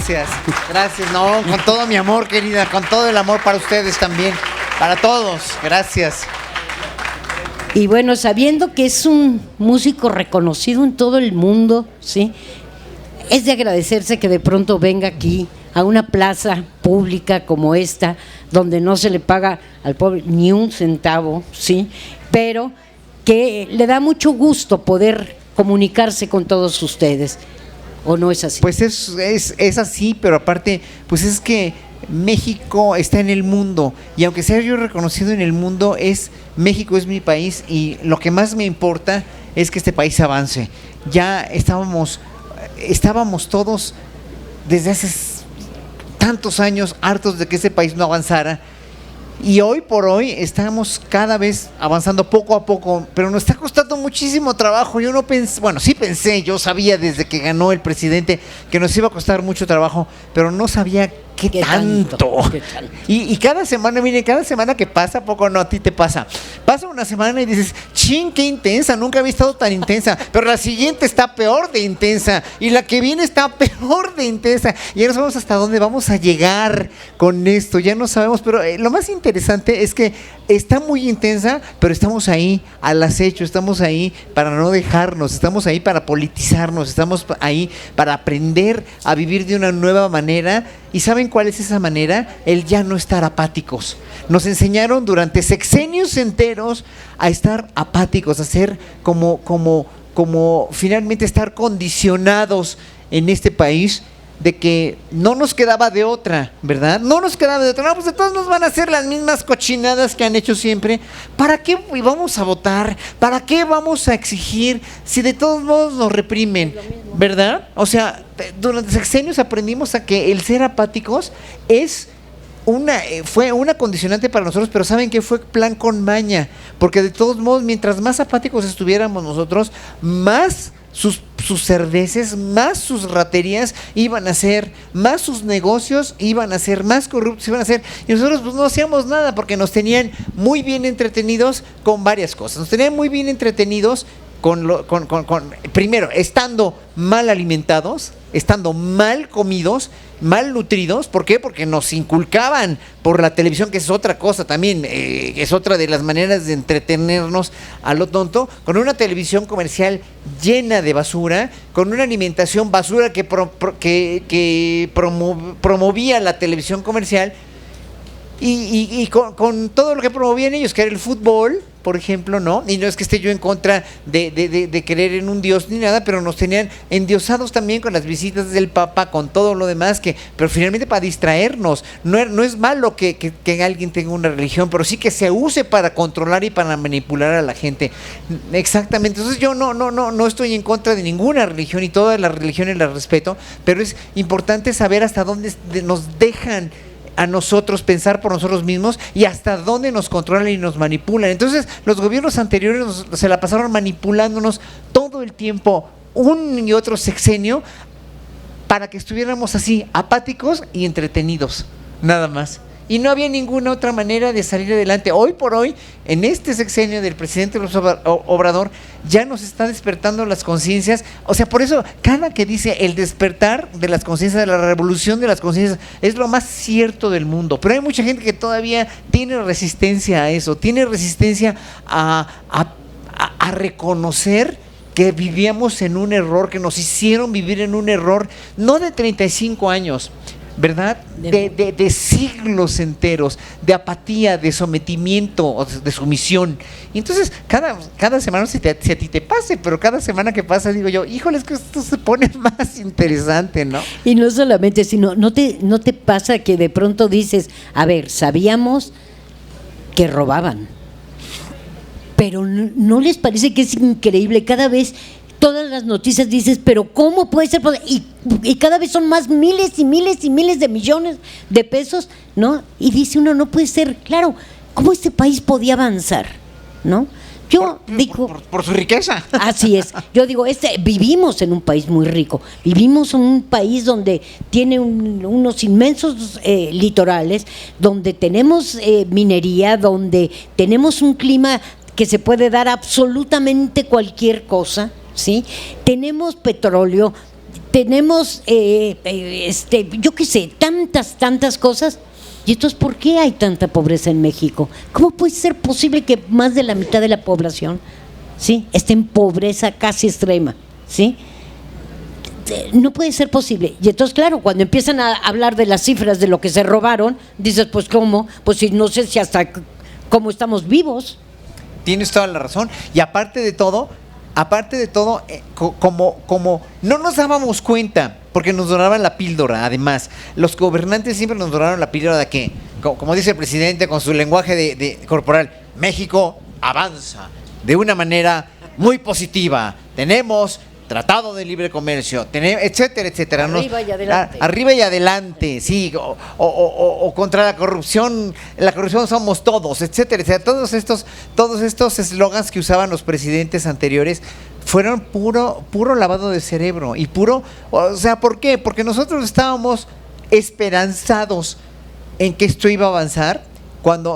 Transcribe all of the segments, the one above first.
Gracias, no, con todo mi amor, querida, con todo el amor para ustedes también, para todos, gracias. Y bueno, sabiendo que es un músico reconocido en todo el mundo, ¿sí? Es de agradecerse que de pronto venga aquí a una plaza pública como esta, donde no se le paga al pobre ni un centavo, ¿sí? Pero que le da mucho gusto poder comunicarse con todos ustedes. ¿O no es así? Pues es así, pero aparte, pues es que México está en el mundo, y aunque sea yo reconocido en el mundo, México es mi país, y lo que más me importa es que este país avance. Ya estábamos todos desde hace tantos años hartos de que ese país no avanzara, y hoy por hoy estamos cada vez avanzando poco a poco, pero nos está costando muchísimo trabajo. Yo no pensé, bueno, sí pensé, yo sabía desde que ganó el presidente que nos iba a costar mucho trabajo, pero no sabía qué tanto. Y cada semana, miren, cada semana que pasa, poco no, a ti te pasa una semana y dices, chin, qué intensa, nunca había estado tan intensa, pero la siguiente está peor de intensa, y la que viene está peor de intensa, y ya no sabemos hasta dónde vamos a llegar con esto, ya no sabemos, pero lo más interesante es que está muy intensa, pero estamos ahí al acecho, estamos ahí para no dejarnos, estamos ahí para politizarnos, estamos ahí para aprender a vivir de una nueva manera. ¿Y saben cuál es esa manera? El ya no estar apáticos. Nos enseñaron durante sexenios enteros a estar apáticos, a ser como finalmente estar condicionados en este país, de que no nos quedaba de otra, ¿verdad? No nos quedaba de otra. No, pues de todos nos van a hacer las mismas cochinadas que han hecho siempre. ¿Para qué vamos a votar? ¿Para qué vamos a exigir si de todos modos nos reprimen? ¿Verdad? O sea, durante sexenios aprendimos a que el ser apáticos fue una condicionante para nosotros, pero ¿saben qué? Fue plan con maña, porque de todos modos, mientras más apáticos estuviéramos nosotros, más sus cerdeces, más sus raterías iban a ser, más sus negocios iban a ser, más corruptos iban a ser, y nosotros pues no hacíamos nada porque nos tenían muy bien entretenidos con varias cosas. Nos tenían muy bien entretenidos primero, estando mal alimentados, estando mal comidos, mal nutridos. ¿Por qué? Porque nos inculcaban por la televisión, que es otra cosa también, es otra de las maneras de entretenernos a lo tonto, con una televisión comercial llena de basura, con una alimentación basura que promovía la televisión comercial, y con todo lo que promovían ellos, que era el fútbol, por ejemplo, ¿no? Y no es que esté yo en contra de creer en un Dios ni nada, pero nos tenían endiosados también con las visitas del Papa, con todo lo demás, pero finalmente para distraernos. No es malo que alguien tenga una religión, pero sí que se use para controlar y para manipular a la gente. Exactamente. Entonces yo no estoy en contra de ninguna religión, y todas las religiones las respeto, pero es importante saber hasta dónde nos dejan a nosotros pensar por nosotros mismos y hasta dónde nos controlan y nos manipulan. Entonces los gobiernos anteriores se la pasaron manipulándonos todo el tiempo, un y otro sexenio, para que estuviéramos así, apáticos y entretenidos, nada más. Y no había ninguna otra manera de salir adelante. Hoy por hoy, en este sexenio del presidente López Obrador, ya nos está despertando las conciencias. O sea, por eso, cada que dice el despertar de las conciencias, de la revolución de las conciencias, es lo más cierto del mundo. Pero hay mucha gente que todavía tiene resistencia a eso, tiene resistencia a reconocer que vivíamos en un error, que nos hicieron vivir en un error, no de 35 años, ¿verdad? De siglos enteros, de apatía, de sometimiento, de sumisión. Y entonces, cada semana, no sé si a ti te pase, pero cada semana que pasa digo yo, híjole, es que esto se pone más interesante, ¿no? Y no solamente, sino, ¿no te pasa que de pronto dices, a ver, sabíamos que robaban, pero no les parece que es increíble? Cada vez todas las noticias dices, pero ¿cómo puede ser? Y cada vez son más miles y miles y miles de millones de pesos, ¿no? Y dice uno, no puede ser, claro, ¿cómo este país podía avanzar? ¿No? Yo digo, por su riqueza. Así es. Yo digo, vivimos en un país muy rico, vivimos en un país donde tiene unos inmensos litorales, donde tenemos minería, donde tenemos un clima que se puede dar absolutamente cualquier cosa, ¿sí? Tenemos petróleo, tenemos, yo qué sé, tantas cosas. Y entonces, ¿por qué hay tanta pobreza en México? ¿Cómo puede ser posible que más de la mitad de la población, ¿sí?, esté en pobreza casi extrema? ¿Sí? No puede ser posible. Y entonces, claro, cuando empiezan a hablar de las cifras de lo que se robaron, dices, pues ¿cómo? Pues si no sé si hasta cómo estamos vivos. Tienes toda la razón. Y aparte de todo, como no nos dábamos cuenta, porque nos doraban la píldora, además, los gobernantes siempre nos doraron la píldora de que, como dice el presidente con su lenguaje de corporal, México avanza de una manera muy positiva. Tenemos Tratado de Libre Comercio, etcétera, etcétera. Arriba y adelante. Arriba y adelante, sí. O contra la corrupción somos todos, etcétera, etcétera. Todos estos eslogans que usaban los presidentes anteriores fueron puro lavado de cerebro. Y ¿por qué? Porque nosotros estábamos esperanzados en que esto iba a avanzar.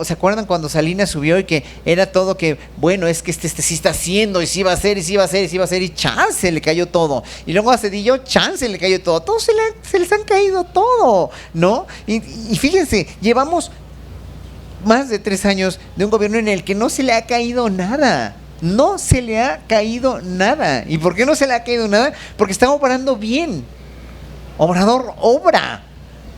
¿Se acuerdan cuando Salinas subió y que era todo que, bueno, es que sí está haciendo, y sí va a hacer, y chance le cayó todo? Y luego a Cedillo, chance le cayó todo. Todos se les han caído todo, ¿no? Y fíjense, llevamos más de 3 años de un gobierno en el que no se le ha caído nada. No se le ha caído nada. ¿Y por qué no se le ha caído nada? Porque está obrando bien. Obrador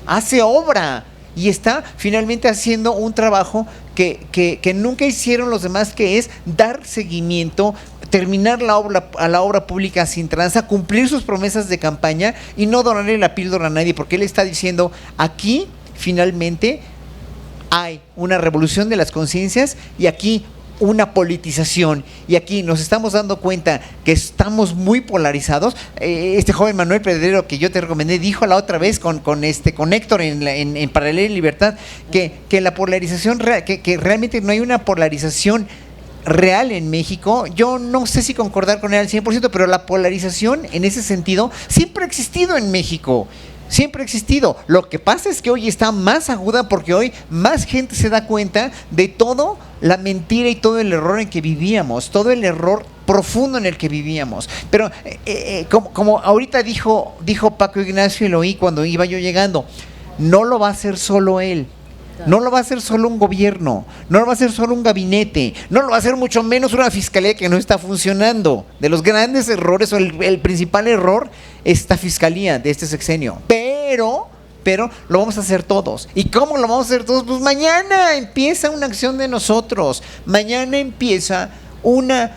hace obra. Y está finalmente haciendo un trabajo que nunca hicieron los demás, que es dar seguimiento, terminar a la obra pública sin tranza, cumplir sus promesas de campaña y no donarle la píldora a nadie, porque él está diciendo, aquí finalmente hay una revolución de las conciencias y aquí una politización, y aquí nos estamos dando cuenta que estamos muy polarizados. Este joven Manuel Pedrero, que yo te recomendé, dijo la otra vez con Héctor en Paralela y Libertad, que la polarización que realmente no hay una polarización real en México. Yo no sé si concordar con él al 100%, pero la polarización en ese sentido siempre ha existido en México. Siempre ha existido. Lo que pasa es que hoy está más aguda porque hoy más gente se da cuenta de todo la mentira y todo el error en que vivíamos, todo el error profundo en el que vivíamos. Pero como ahorita dijo Paco Ignacio, y lo oí cuando iba yo llegando, no lo va a hacer solo él. No lo va a hacer solo un gobierno, no lo va a hacer solo un gabinete, no lo va a hacer mucho menos una fiscalía que no está funcionando. De los grandes errores, o el principal error, esta fiscalía de este sexenio. Pero lo vamos a hacer todos. ¿Y cómo lo vamos a hacer todos? Pues mañana empieza una acción de nosotros. Mañana empieza una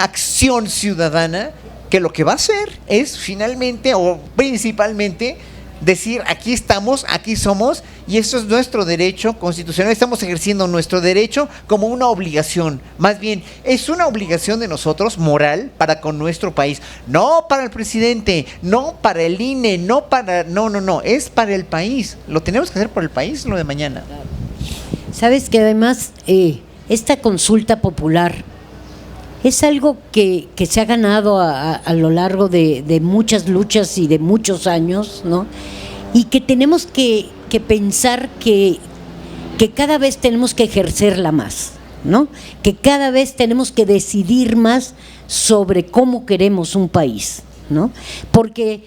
acción ciudadana que lo que va a hacer es finalmente, o principalmente, decir, aquí estamos, aquí somos, y esto es nuestro derecho constitucional. Estamos ejerciendo nuestro derecho como una obligación. Más bien, es una obligación de nosotros, moral, para con nuestro país. No para el presidente, no para el INE, no, es para el país. Lo tenemos que hacer por el país, lo de mañana. Sabes que además esta consulta popular es algo que se ha ganado a lo largo de muchas luchas y de muchos años, ¿no? Y que tenemos que pensar que cada vez tenemos que ejercerla más, ¿no? Que cada vez tenemos que decidir más sobre cómo queremos un país, ¿no? Porque,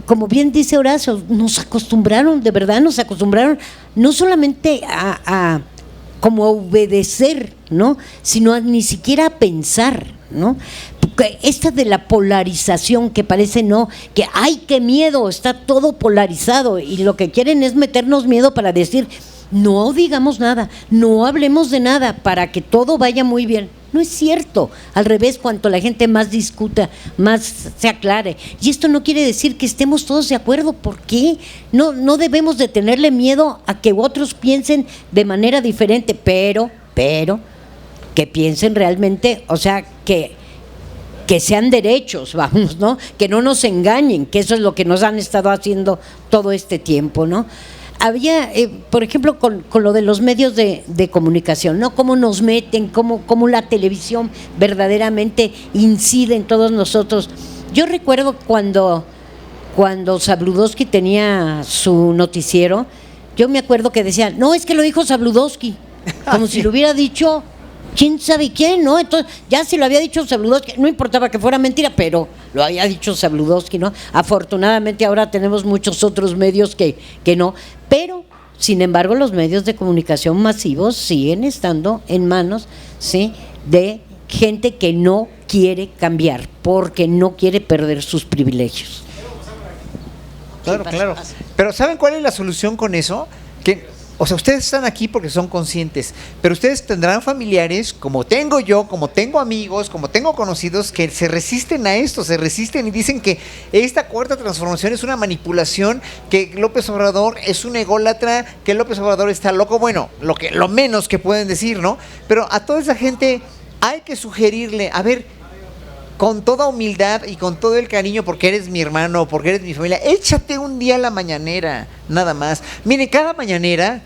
como bien dice Horacio, nos acostumbraron no solamente a como a obedecer, ¿no?, sino ni siquiera a pensar, ¿no? Porque esta de la polarización que parece, no, que ¡ay, qué miedo! Está todo polarizado, y lo que quieren es meternos miedo para decir, no digamos nada, no hablemos de nada, para que todo vaya muy bien. No es cierto, al revés, cuanto la gente más discuta, más se aclare. Y esto no quiere decir que estemos todos de acuerdo. ¿Por qué? No debemos de tenerle miedo a que otros piensen de manera diferente, pero que piensen realmente, o sea, que sean derechos, vamos, ¿no? Que no nos engañen, que eso es lo que nos han estado haciendo todo este tiempo, ¿no? Había, por ejemplo, con lo de los medios de comunicación, ¿no? Cómo nos meten, cómo la televisión verdaderamente incide en todos nosotros. Yo recuerdo cuando Sabludowski tenía su noticiero, yo me acuerdo que decían, no, es que lo dijo Sabludowski, como si lo hubiera dicho quién sabe quién, ¿no? Entonces, ya se lo había dicho Sabludowski, no importaba que fuera mentira, pero lo había dicho Sabludowski, ¿no? Afortunadamente ahora tenemos muchos otros medios que no, pero sin embargo los medios de comunicación masivos siguen estando en manos, ¿sí?, de gente que no quiere cambiar, porque no quiere perder sus privilegios. Claro, claro. Pero ¿saben cuál es la solución con eso? Que, o sea, ustedes están aquí porque son conscientes, pero ustedes tendrán familiares, como tengo yo, como tengo amigos, como tengo conocidos, que se resisten a esto, se resisten y dicen que esta cuarta transformación es una manipulación, que López Obrador es un ególatra, que López Obrador está loco. Bueno, lo menos que pueden decir, ¿no? Pero a toda esa gente hay que sugerirle, a ver, con toda humildad y con todo el cariño, porque eres mi hermano, porque eres mi familia, échate un día a la mañanera, nada más. Mire, cada mañanera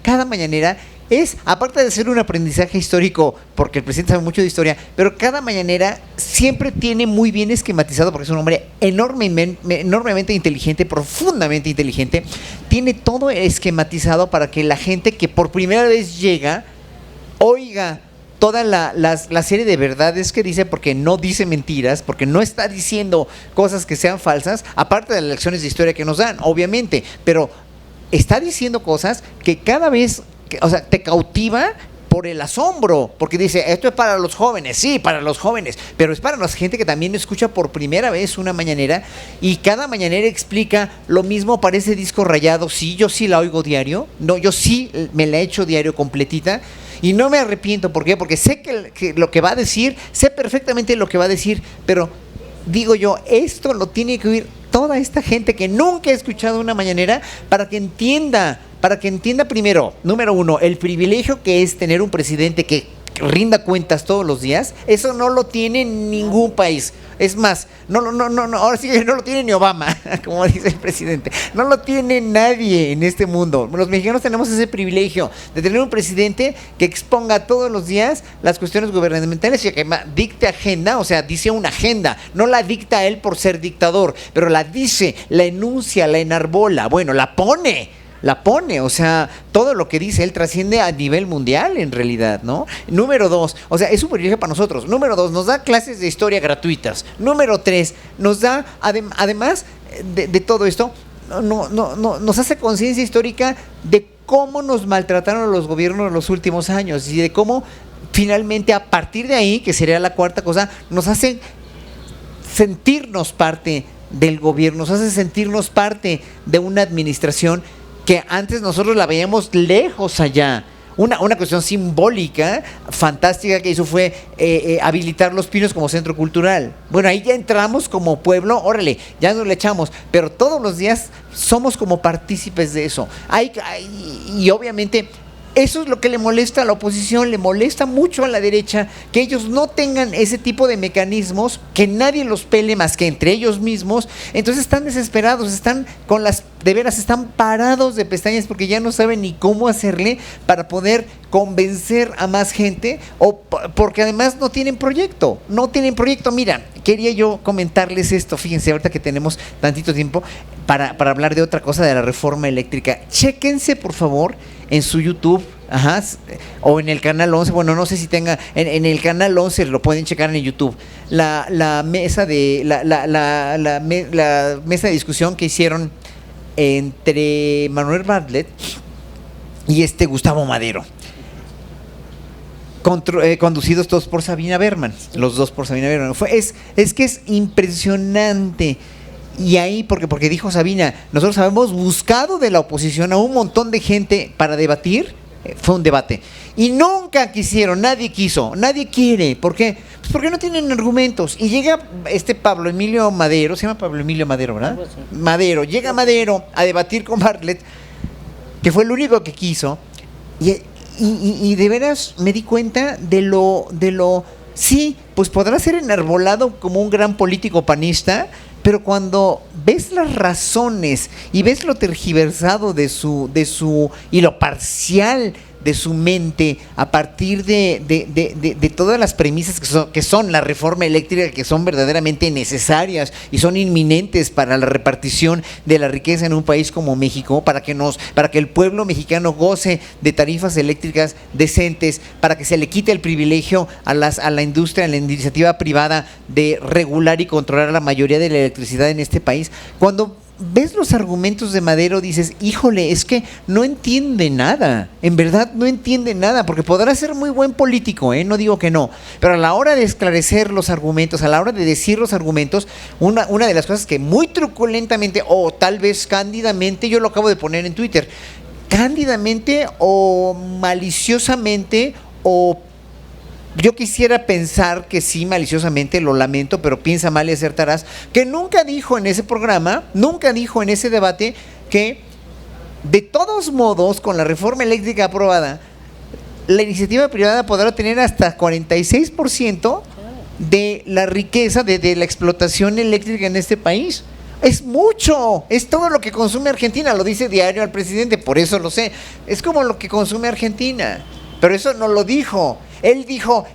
es, aparte de ser un aprendizaje histórico, porque el presidente sabe mucho de historia, pero cada mañanera siempre tiene muy bien esquematizado, porque es un hombre enormemente inteligente, profundamente inteligente, tiene todo esquematizado para que la gente que por primera vez llega, oiga toda la serie de verdades que dice, porque no dice mentiras, porque no está diciendo cosas que sean falsas, aparte de las lecciones de historia que nos dan, obviamente, pero está diciendo cosas que cada vez, o sea, te cautiva por el asombro, porque dice, esto es para los jóvenes, sí, para los jóvenes, pero es para la gente que también escucha por primera vez una mañanera, y cada mañanera explica lo mismo, parece disco rayado. Sí, yo sí la oigo diario, no, yo sí me la echo diario completita, y no me arrepiento. ¿Por qué? Porque sé que lo que va a decir, sé perfectamente lo que va a decir, pero digo yo, esto lo tiene que oír toda esta gente que nunca ha escuchado una mañanera, para que entienda primero, número uno, el privilegio que es tener un presidente que rinda cuentas todos los días. Eso no lo tiene ningún país. Es más, no, ahora sí que no lo tiene ni Obama, como dice el presidente. No lo tiene nadie en este mundo. Los mexicanos tenemos ese privilegio de tener un presidente que exponga todos los días las cuestiones gubernamentales y que dicte agenda, o sea, dice una agenda. No la dicta él por ser dictador, pero la dice, la enuncia, la enarbola. Bueno, la pone, o sea, todo lo que dice él trasciende a nivel mundial en realidad, ¿no? Número dos, o sea, es un privilegio para nosotros. Número dos, nos da clases de historia gratuitas. Número tres, nos da, además de todo esto, nos hace conciencia histórica de cómo nos maltrataron los gobiernos en los últimos años y de cómo finalmente a partir de ahí, que sería la cuarta cosa, nos hace sentirnos parte del gobierno, nos hace sentirnos parte de una administración que antes nosotros la veíamos lejos allá. Una cuestión simbólica, fantástica que hizo fue habilitar Los Pinos como centro cultural. Bueno, ahí ya entramos como pueblo, órale, ya nos le echamos, pero todos los días somos como partícipes de eso. Y obviamente eso es lo que le molesta a la oposición, le molesta mucho a la derecha, que ellos no tengan ese tipo de mecanismos, que nadie los pele más que entre ellos mismos. Entonces están desesperados, están están parados de pestañas, porque ya no saben ni cómo hacerle para poder convencer a más gente, o porque además no tienen proyecto. Mira, quería yo comentarles esto, fíjense, ahorita que tenemos tantito tiempo para hablar de otra cosa, de la reforma eléctrica. Chéquense, por favor, en su YouTube, o en el canal 11, bueno, no sé si tenga, en el canal 11 lo pueden checar en el YouTube, la mesa de la mesa de discusión que hicieron entre Manuel Bartlett y Gustavo Madero, conducidos todos por Sabina Berman, los dos por Sabina Berman. Es que es impresionante. Y ahí, porque dijo Sabina, nosotros habíamos buscado de la oposición a un montón de gente para debatir, fue un debate, y nunca quisieron, nadie quiere. ¿Por qué? Pues porque no tienen argumentos. Y llega Pablo Emilio Madero, se llama Pablo Emilio Madero, ¿verdad? Llega Madero a debatir con Bartlett, que fue el único que quiso, y de veras me di cuenta de lo sí, pues podrá ser enarbolado como un gran político panista, pero cuando ves las razones y ves lo tergiversado de su y lo parcial de su mente a partir de todas las premisas que son la reforma eléctrica, que son verdaderamente necesarias y son inminentes para la repartición de la riqueza en un país como México, para que el pueblo mexicano goce de tarifas eléctricas decentes, para que se le quite el privilegio a la industria, a la iniciativa privada de regular y controlar la mayoría de la electricidad en este país. Cuando ves los argumentos de Madero dices, híjole, es que no entiende nada, en verdad no entiende nada, porque podrá ser muy buen político, no digo que no, pero a la hora de esclarecer los argumentos, a la hora de decir los argumentos, una de las cosas que muy truculentamente o tal vez cándidamente, yo lo acabo de poner en Twitter, cándidamente o maliciosamente o yo quisiera pensar que sí, maliciosamente, lo lamento, pero piensa mal y acertarás, que nunca dijo en ese programa, nunca dijo en ese debate que de todos modos, con la reforma eléctrica aprobada, la iniciativa privada podrá tener hasta 46% de la riqueza, de la explotación eléctrica en este país. Es mucho, es todo lo que consume Argentina, lo dice diario al presidente, por eso lo sé, es como lo que consume Argentina, pero eso no lo dijo. Él dijo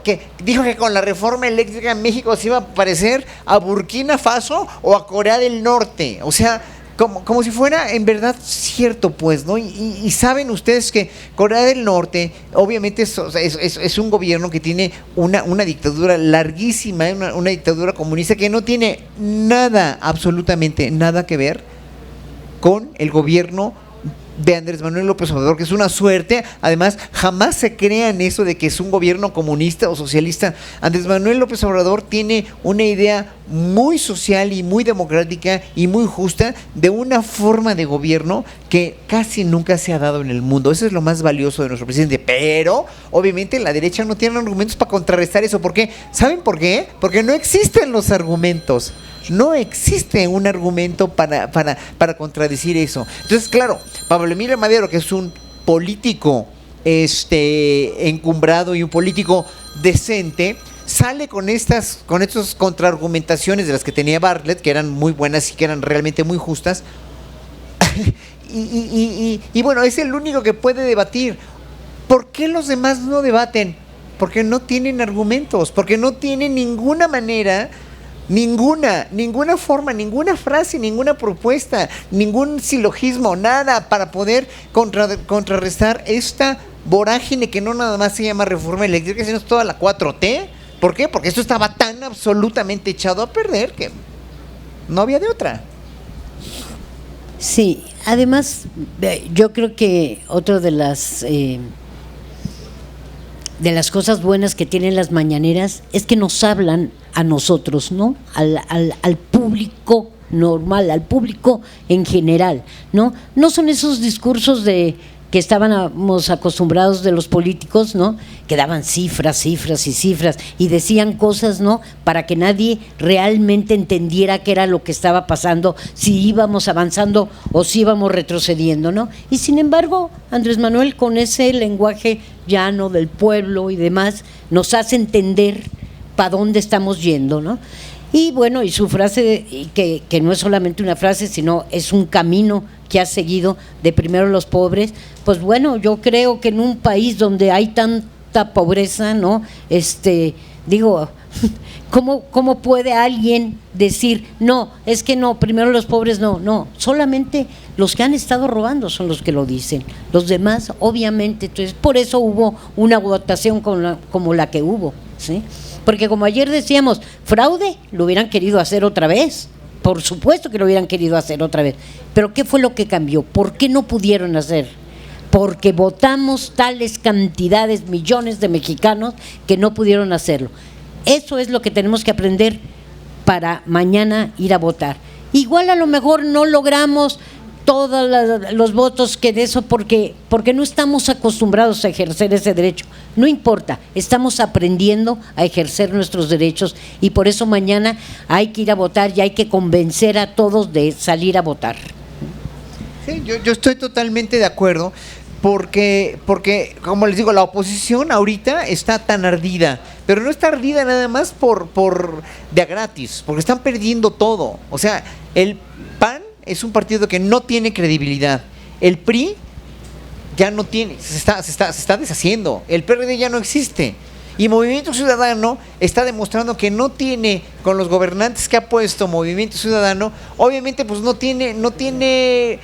que con la reforma eléctrica en México se iba a parecer a Burkina Faso o a Corea del Norte. O sea, como si fuera en verdad cierto, pues, ¿no? Y saben ustedes que Corea del Norte, obviamente, es un gobierno que tiene una dictadura larguísima, una dictadura comunista que no tiene nada, absolutamente nada que ver con el gobierno de Andrés Manuel López Obrador, que es una suerte. Además, jamás se crean eso de que es un gobierno comunista o socialista. Andrés Manuel López Obrador tiene una idea muy social y muy democrática y muy justa de una forma de gobierno que casi nunca se ha dado en el mundo. Eso es lo más valioso de nuestro presidente, pero obviamente la derecha no tiene argumentos para contrarrestar eso. ¿Por qué? ¿Saben por qué? Porque no existen los argumentos. No existe un argumento para contradecir eso. Entonces, claro, Pablo Emilio Madero, que es un político encumbrado y un político decente, sale con estas contraargumentaciones de las que tenía Bartlett, que eran muy buenas y que eran realmente muy justas. y bueno, es el único que puede debatir. ¿Por qué los demás no debaten? Porque no tienen argumentos, porque no tienen ninguna manera, ninguna forma, ninguna frase, ninguna propuesta, ningún silogismo, nada para poder contrarrestar esta vorágine que no nada más se llama reforma eléctrica, sino es toda la 4T. ¿Por qué? Porque esto estaba tan absolutamente echado a perder que no había de otra. Sí, además yo creo que otra de las cosas buenas que tienen las mañaneras es que nos hablan a nosotros, ¿no? Al público normal, al público en general, ¿no? No son esos discursos que estábamos acostumbrados de los políticos, ¿no? Que daban cifras y decían cosas, ¿no? Para que nadie realmente entendiera qué era lo que estaba pasando, si íbamos avanzando o si íbamos retrocediendo, ¿no? Y sin embargo, Andrés Manuel, con ese lenguaje llano del pueblo y demás, nos hace entender para dónde estamos yendo, ¿no? Y bueno, y su frase, que no es solamente una frase, sino es un camino que ha seguido de primero los pobres, pues bueno, yo creo que en un país donde hay tanta pobreza, ¿no? Digo, ¿cómo puede alguien decir, no, es que no, primero los pobres no, solamente los que han estado robando son los que lo dicen, los demás, obviamente, entonces por eso hubo una votación como la que hubo, ¿sí? Porque como ayer decíamos, fraude, lo hubieran querido hacer otra vez. Por supuesto que lo hubieran querido hacer otra vez. Pero ¿qué fue lo que cambió? ¿Por qué no pudieron hacer? Porque votamos tales cantidades, millones de mexicanos que no pudieron hacerlo. Eso es lo que tenemos que aprender para mañana ir a votar. Igual a lo mejor no logramos todos los votos que de eso porque no estamos acostumbrados a ejercer ese derecho. No importa, estamos aprendiendo a ejercer nuestros derechos y por eso mañana hay que ir a votar y hay que convencer a todos de salir a votar. Sí, yo estoy totalmente de acuerdo porque como les digo, la oposición ahorita está tan ardida, pero no está ardida nada más por de a gratis, porque están perdiendo todo. O sea, el PAN es un partido que no tiene credibilidad. El PRI ya no tiene, se está deshaciendo. El PRD ya no existe. Y Movimiento Ciudadano está demostrando que no tiene, con los gobernantes que ha puesto Movimiento Ciudadano, obviamente pues no tiene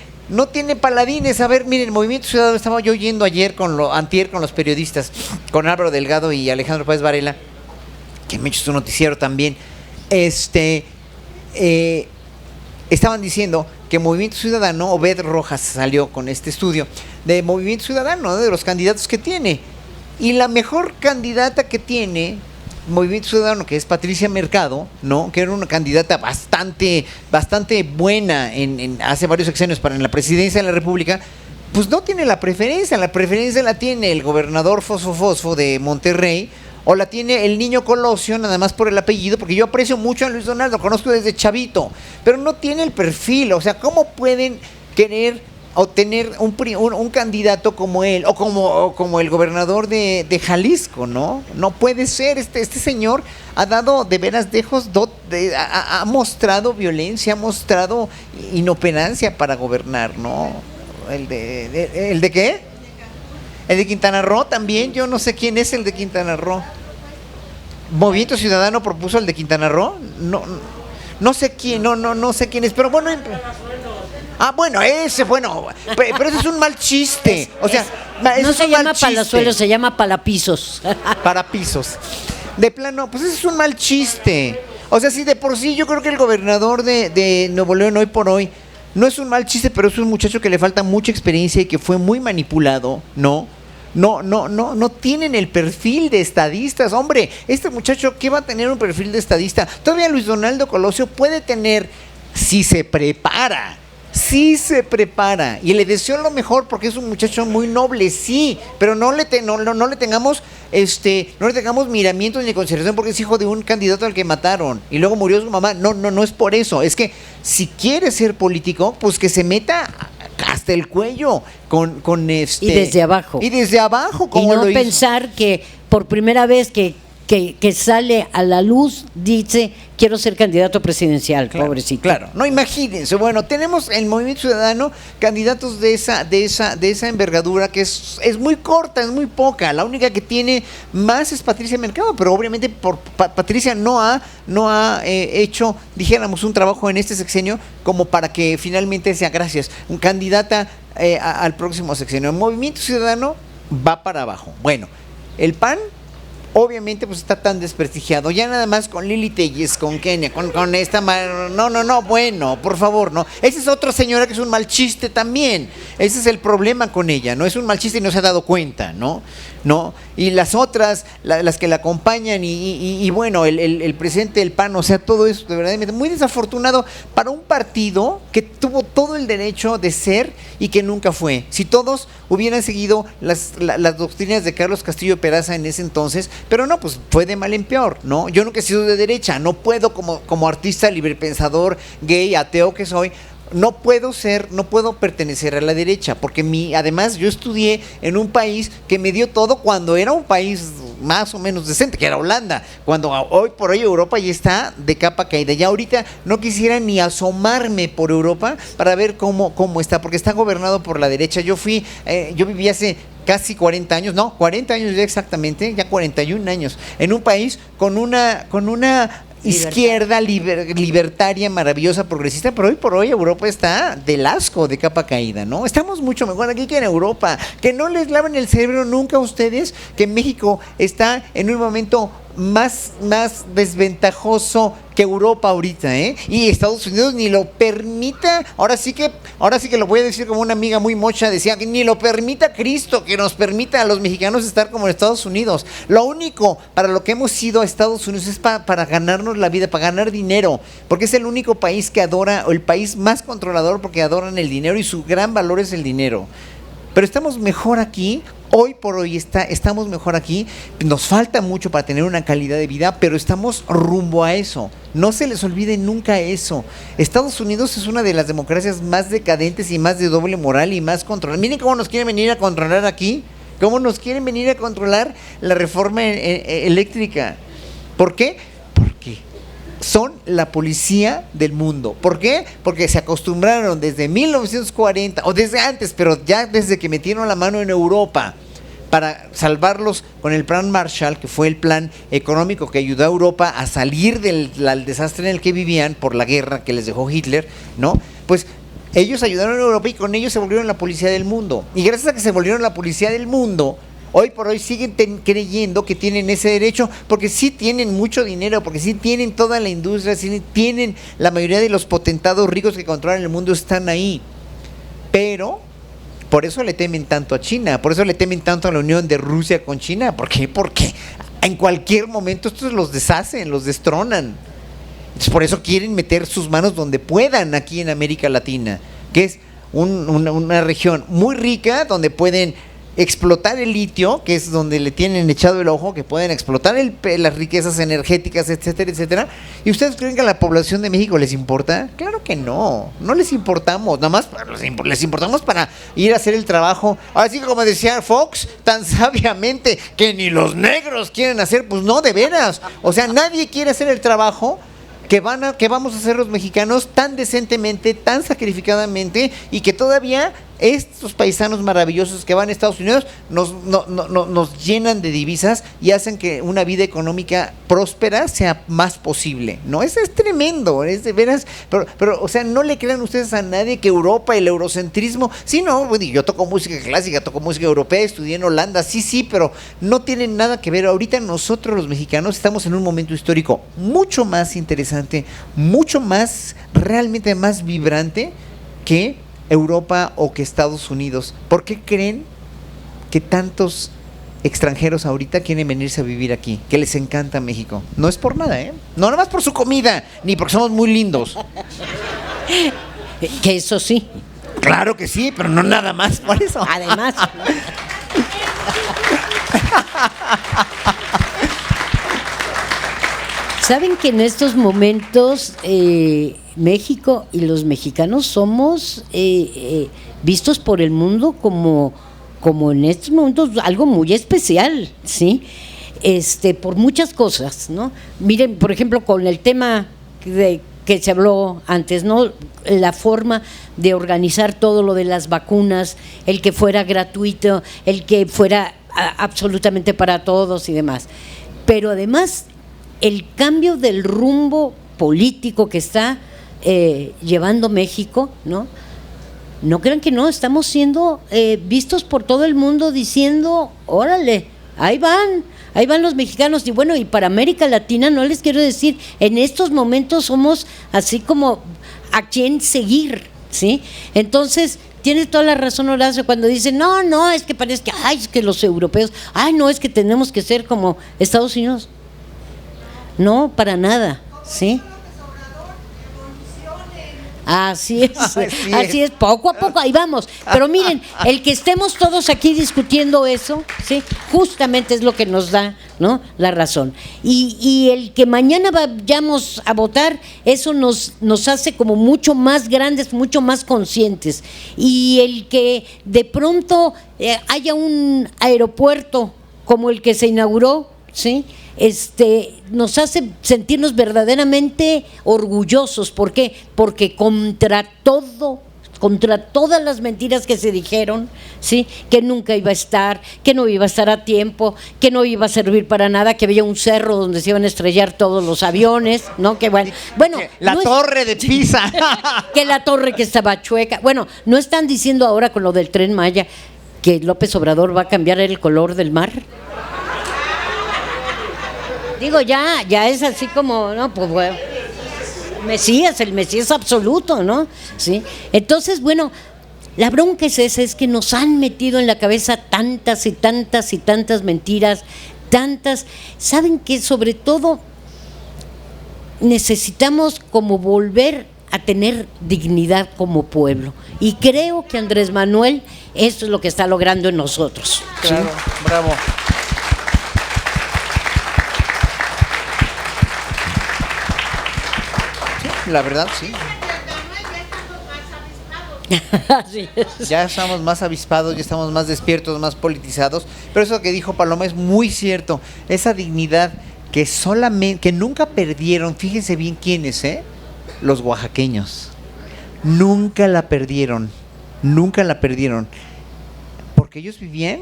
paladines. A ver, miren, Movimiento Ciudadano, estaba yo oyendo antier con los periodistas, con Álvaro Delgado y Alejandro Páez Varela, que me echó su noticiero también. Estaban diciendo que Movimiento Ciudadano, Obed Rojas salió con este estudio de Movimiento Ciudadano, ¿no?, de los candidatos que tiene. Y la mejor candidata que tiene Movimiento Ciudadano, que es Patricia Mercado, ¿no?, que era una candidata bastante buena hace varios sexenios para en la presidencia de la República, pues no tiene la preferencia la tiene el gobernador Fosfo de Monterrey, o la tiene el niño Colosio, nada más por el apellido, porque yo aprecio mucho a Luis Donaldo, lo conozco desde chavito, pero no tiene el perfil. O sea, ¿cómo pueden querer obtener un candidato como él, o como el gobernador de Jalisco, ¿no? No puede ser. Este señor ha dado de veras dejos, ha mostrado violencia, ha mostrado inoperancia para gobernar, ¿no? ¿El de qué? El de Quintana Roo también, yo no sé quién es el de Quintana Roo. ¿Movimiento Ciudadano propuso el de Quintana Roo? No sé quién, no sé quién es, pero bueno. Bueno, pero ese es un mal chiste. O sea, no se llama Palazuelos, se llama Palapisos. Parapisos. De plano, pues ese es un mal chiste. O sea, sí, de por sí, yo creo que el gobernador de Nuevo León hoy por hoy no es un mal chiste, pero es un muchacho que le falta mucha experiencia y que fue muy manipulado, ¿no? No tienen el perfil de estadistas. Hombre, este muchacho, ¿qué va a tener un perfil de estadista? Todavía Luis Donaldo Colosio puede tener, si se prepara, y le deseo lo mejor porque es un muchacho muy noble, sí, pero no le tengamos miramientos ni consideración porque es hijo de un candidato al que mataron y luego murió su mamá. No es por eso. Es que si quiere ser político, pues que se meta hasta el cuello con y desde abajo, como y no lo hizo. Pensar que por primera vez que sale a la luz dice quiero ser candidato presidencial, claro, pobrecito. Claro, no, imagínense. Bueno, tenemos en Movimiento Ciudadano candidatos de esa envergadura que es muy corta, es muy poca. La única que tiene más es Patricia Mercado, pero obviamente Patricia no ha hecho, dijéramos, un trabajo en este sexenio como para que finalmente sea, gracias, un candidata al próximo sexenio. El Movimiento Ciudadano va para abajo. Bueno, el PAN obviamente pues está tan desprestigiado, ya nada más con Lili Telles, con Kenia, con esta, bueno, por favor, no, esa es otra señora que es un mal chiste también, ese es el problema con ella, no es un mal chiste y no se ha dado cuenta, ¿no? Y las otras, las que la acompañan y bueno, el presidente del PAN, o sea, todo eso de verdad muy desafortunado para un partido que tuvo todo el derecho de ser y que nunca fue. Si todos hubieran seguido las doctrinas de Carlos Castillo Peraza en ese entonces, pero no, pues fue de mal en peor, ¿no? Yo nunca he sido de derecha, no puedo como artista librepensador, gay, ateo que soy, no puedo pertenecer a la derecha, porque además yo estudié en un país que me dio todo cuando era un país más o menos decente, que era Holanda, cuando hoy por hoy Europa ya está de capa caída. Ya ahorita no quisiera ni asomarme por Europa para ver cómo está, porque está gobernado por la derecha. Yo viví hace casi 40 años ya exactamente, ya 41 años, en un país con una izquierda libertaria, maravillosa, progresista, pero hoy por hoy Europa está del asco, de capa caída, ¿no? Estamos mucho mejor aquí que en Europa. Que no les laven el cerebro nunca a ustedes que México está en un momento más desventajoso que Europa ahorita, ¿eh? Y Estados Unidos ni lo permita. Ahora sí que lo voy a decir como una amiga muy mocha decía, que ni lo permita Cristo, que nos permita a los mexicanos estar como en Estados Unidos. Lo único para lo que hemos ido a Estados Unidos es para ganarnos la vida, para ganar dinero, porque es el único país que adora, o el país más controlador, porque adoran el dinero y su gran valor es el dinero. Pero estamos mejor aquí, hoy por hoy estamos mejor aquí, nos falta mucho para tener una calidad de vida, pero estamos rumbo a eso. No se les olvide nunca eso. Estados Unidos es una de las democracias más decadentes y más de doble moral y más controlada. Miren cómo nos quieren venir a controlar aquí, cómo nos quieren venir a controlar la reforma eléctrica. ¿Por qué? son la policía del mundo. ¿Por qué? Porque se acostumbraron desde 1940, o desde antes, pero ya desde que metieron la mano en Europa para salvarlos con el plan Marshall, que fue el plan económico que ayudó a Europa a salir del desastre en el que vivían por la guerra que les dejó Hitler, ¿no? Pues ellos ayudaron a Europa y con ellos se volvieron la policía del mundo. Y gracias a que se volvieron la policía del mundo, hoy por hoy siguen creyendo que tienen ese derecho, porque sí tienen mucho dinero, porque sí tienen toda la industria, sí tienen la mayoría de los potentados ricos que controlan el mundo, están ahí. Pero por eso le temen tanto a China, por eso le temen tanto a la unión de Rusia con China. ¿Por qué? Porque en cualquier momento estos los deshacen, los destronan. Entonces, por eso quieren meter sus manos donde puedan aquí en América Latina, que es una región muy rica donde pueden explotar el litio, que es donde le tienen echado el ojo, que pueden explotar las riquezas energéticas, etcétera, etcétera. ¿Y ustedes creen que a la población de México les importa? Claro que no, no les importamos, nada más les importamos para ir a hacer el trabajo. Así como decía Fox, tan sabiamente, que ni los negros quieren hacer, pues no, de veras. O sea, nadie quiere hacer el trabajo que vamos a hacer los mexicanos tan decentemente, tan sacrificadamente, y que todavía estos paisanos maravillosos que van a Estados Unidos nos llenan de divisas y hacen que una vida económica próspera sea más posible, ¿no? Eso es tremendo, es de veras, pero o sea, no le crean ustedes a nadie que Europa, el eurocentrismo, sí, no, bueno, yo toco música clásica, toco música europea, estudié en Holanda, sí, pero no tienen nada que ver. Ahorita nosotros los mexicanos estamos en un momento histórico mucho más interesante, mucho más, realmente más vibrante que Europa o que Estados Unidos. ¿Por qué creen que tantos extranjeros ahorita quieren venirse a vivir aquí? Que les encanta México. No es por nada, ¿eh? No nada más por su comida, ni porque somos muy lindos. Que eso sí. Claro que sí, pero no nada más por eso. Además. Saben que en estos momentos México y los mexicanos somos vistos por el mundo como en estos momentos algo muy especial, ¿sí? Por muchas cosas, ¿no? Miren, por ejemplo, con el tema que se habló antes, ¿no? La forma de organizar todo lo de las vacunas, el que fuera gratuito, el que fuera absolutamente para todos y demás. Pero además, el cambio del rumbo político que está llevando México, ¿no? No crean que no, estamos siendo vistos por todo el mundo diciendo, órale, ahí van los mexicanos. Y bueno, y para América Latina, no les quiero decir, en estos momentos somos así como a quien seguir, ¿sí? Entonces, tienes toda la razón, Horacio, cuando dicen, no, es que parece que, es que los europeos, no, es que tenemos que ser como Estados Unidos. No, para nada, ¿sí? Así es, poco a poco, ahí vamos. Pero miren, el que estemos todos aquí discutiendo eso, ¿sí? Justamente es lo que nos da, ¿no?, la razón. Y el que mañana vayamos a votar, eso nos hace como mucho más grandes, mucho más conscientes. Y el que de pronto haya un aeropuerto como el que se inauguró, ¿sí?, nos hace sentirnos verdaderamente orgullosos. ¿Por qué? Porque contra todas las mentiras que se dijeron, ¿sí?, que nunca iba a estar, que no iba a estar a tiempo, que no iba a servir para nada, que había un cerro donde se iban a estrellar todos los aviones, ¿no? Que bueno, la no torre de Pisa, que la torre que estaba chueca. Bueno, no están diciendo ahora con lo del Tren Maya que López Obrador va a cambiar el color del mar. Digo, ya es así como, no, pues bueno, el Mesías absoluto, ¿no? Sí. Entonces, bueno, la bronca es esa, es que nos han metido en la cabeza tantas y tantas y tantas mentiras, saben que sobre todo necesitamos como volver a tener dignidad como pueblo. Y creo que Andrés Manuel, eso es lo que está logrando en nosotros. Claro, ¿sí? Bravo. La verdad, sí. Ya estamos más avispados, ya estamos más despiertos, más politizados. Pero eso que dijo Paloma es muy cierto. Esa dignidad que nunca perdieron, fíjense bien quiénes, los oaxaqueños. Nunca la perdieron, porque ellos vivían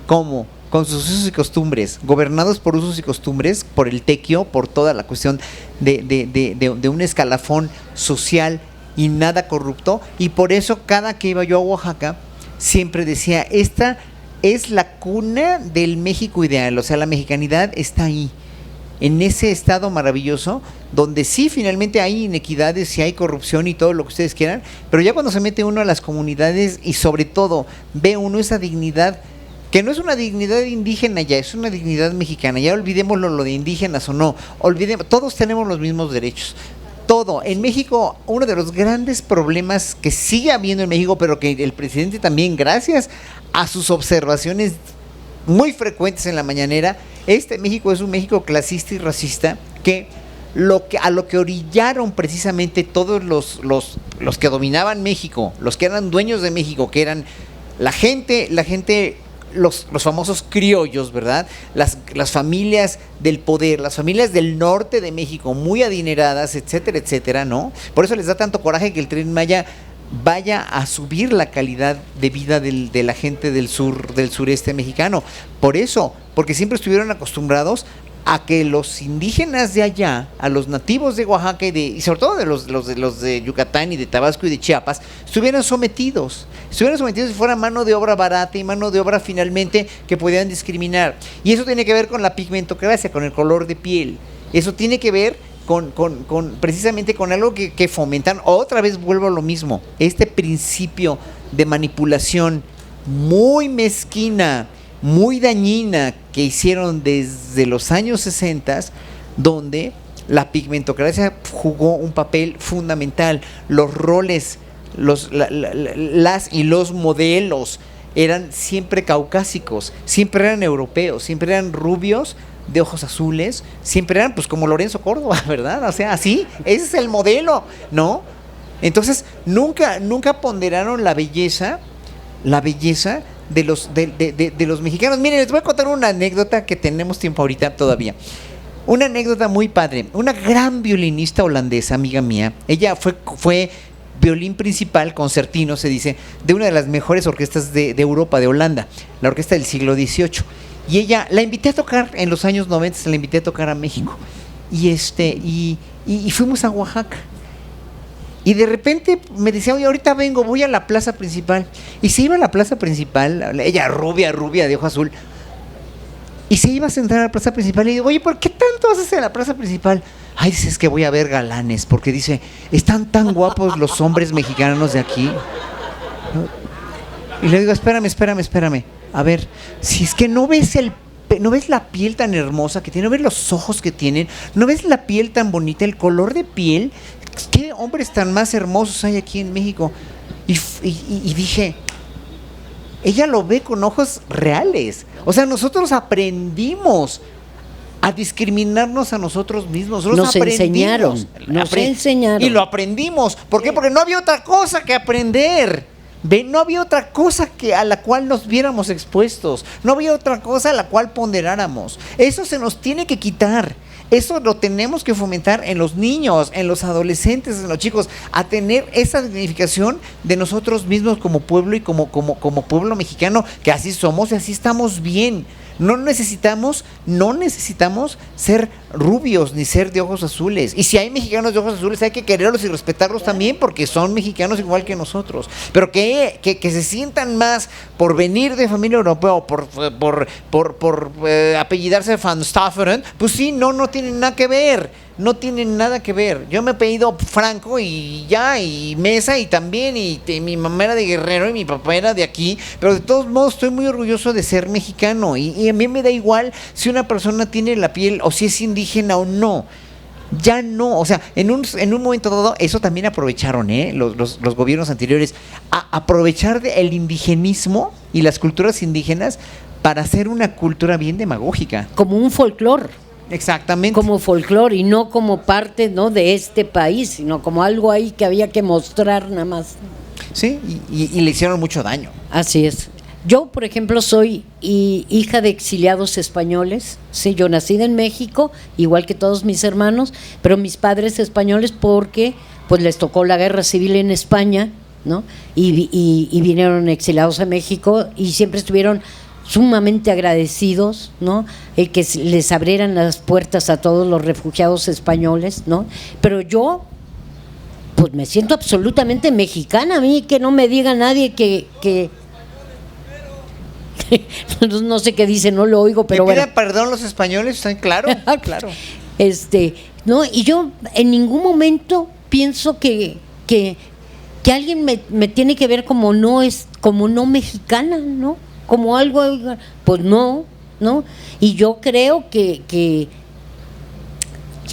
como con sus usos y costumbres, gobernados por usos y costumbres, por el tequio, por toda la cuestión de un escalafón social y nada corrupto, y por eso cada que iba yo a Oaxaca siempre decía, esta es la cuna del México ideal, o sea, la mexicanidad está ahí, en ese estado maravilloso, donde sí finalmente hay inequidades, sí hay corrupción y todo lo que ustedes quieran, pero ya cuando se mete uno a las comunidades y sobre todo ve uno esa dignidad, que no es una dignidad indígena ya, es una dignidad mexicana, ya olvidémoslo lo de indígenas o no, todos tenemos los mismos derechos. Todo. En México, uno de los grandes problemas que sigue habiendo en México, pero que el presidente también, gracias a sus observaciones muy frecuentes en la mañanera, México es un México clasista y racista a lo que orillaron precisamente todos los que dominaban México, los que eran dueños de México, que eran la gente, los famosos criollos, ¿verdad? Las familias del poder, las familias del norte de México, muy adineradas, etcétera, etcétera, ¿no? Por eso les da tanto coraje que el Tren Maya vaya a subir la calidad de vida de la gente del sureste mexicano. Por eso, porque siempre estuvieron acostumbrados a que los indígenas de allá, a los nativos de Oaxaca y sobre todo de los de Yucatán y de Tabasco y de Chiapas, estuvieran sometidos y fuera mano de obra barata y mano de obra finalmente que podían discriminar. Y eso tiene que ver con la pigmentocracia, con el color de piel. Eso tiene que ver precisamente con algo que fomentan. Otra vez vuelvo a lo mismo, este principio de manipulación muy mezquina, muy dañina que hicieron desde los años 60, donde la pigmentocracia jugó un papel fundamental. Los roles, las y los modelos eran siempre caucásicos, siempre eran europeos, siempre eran rubios de ojos azules, siempre eran pues como Lorenzo Córdoba, ¿verdad? O sea, así, ese es el modelo, ¿no? Entonces, nunca ponderaron la belleza de los mexicanos. Miren, les voy a contar una anécdota que tenemos tiempo ahorita todavía. Una anécdota muy padre. Una gran violinista holandesa, amiga mía, ella fue violín principal, concertino se dice, de una de las mejores orquestas de Europa, de Holanda, la orquesta del siglo XVIII. Y ella, la invité a tocar en los años 90, la invité a tocar a México. Y fuimos a Oaxaca. Y de repente me decía, oye, ahorita vengo, voy a la plaza principal. Y se iba a la plaza principal, ella rubia de ojo azul. Y se iba a sentar a la plaza principal. Y digo, oye, ¿por qué tanto haces en la plaza principal? Ay, dice, es que voy a ver galanes, porque dice, están tan guapos los hombres mexicanos de aquí. Y le digo, espérame. A ver, si es que no ves la piel tan hermosa que tiene, no ves los ojos que tienen, no ves la piel tan bonita, el color de piel. ¿Qué hombres tan más hermosos hay aquí en México? Y dije, ella lo ve con ojos reales. O sea, nosotros aprendimos a discriminarnos a nosotros mismos. Nos enseñaron. Y lo aprendimos. ¿Por qué? Porque no había otra cosa que aprender. No había otra cosa a la cual nos viéramos expuestos. No había otra cosa a la cual ponderáramos. Eso se nos tiene que quitar. Eso lo tenemos que fomentar en los niños, en los adolescentes, en los chicos, a tener esa dignificación de nosotros mismos como pueblo y como pueblo mexicano, que así somos y así estamos bien. No necesitamos ser rubios ni ser de ojos azules. Y si hay mexicanos de ojos azules, hay que quererlos y respetarlos también, porque son mexicanos igual que nosotros. Pero que se sientan más por venir de familia europea o por apellidarse Van Stafferen, pues sí, no tienen nada que ver. No tienen nada que ver. Yo me he apellido Franco y Mesa y también, y mi mamá era de Guerrero y mi papá era de aquí, pero de todos modos estoy muy orgulloso de ser mexicano y a mí me da igual si una persona tiene la piel o si es indígena o no. Ya no, o sea, en un momento dado, eso también aprovecharon, los gobiernos anteriores, a aprovechar el indigenismo y las culturas indígenas para hacer una cultura bien demagógica. Como un folclore. Exactamente. Como folclore y no como parte, ¿no?, de este país, sino como algo ahí que había que mostrar nada más. Sí, y le hicieron mucho daño. Así es. Yo, por ejemplo, soy hija de exiliados españoles. Sí, yo nací en México, igual que todos mis hermanos, pero mis padres españoles porque pues les tocó la guerra civil en España, ¿no? Y vinieron exiliados a México y siempre estuvieron sumamente agradecidos, ¿no? El que les abrieran las puertas a todos los refugiados españoles, ¿no? Pero yo pues me siento absolutamente mexicana. A mí que no me diga nadie que no sé qué dice, no lo oigo, pero ¿Que pida bueno. perdón los españoles? Claro, claro. No, y yo en ningún momento pienso que alguien me tiene que ver como no mexicana, ¿no? Como algo, pues no. Y yo creo y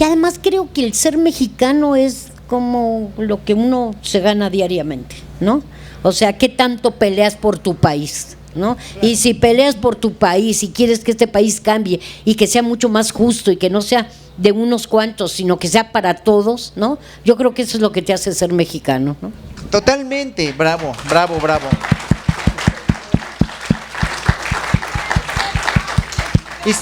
además creo que el ser mexicano es como lo que uno se gana diariamente, ¿no? O sea, ¿qué tanto peleas por tu país? ¿No? Y si peleas por tu país y quieres que este país cambie y que sea mucho más justo y que no sea de unos cuantos, sino que sea para todos, ¿no? Yo creo que eso es lo que te hace ser mexicano, ¿no? Totalmente, bravo. Y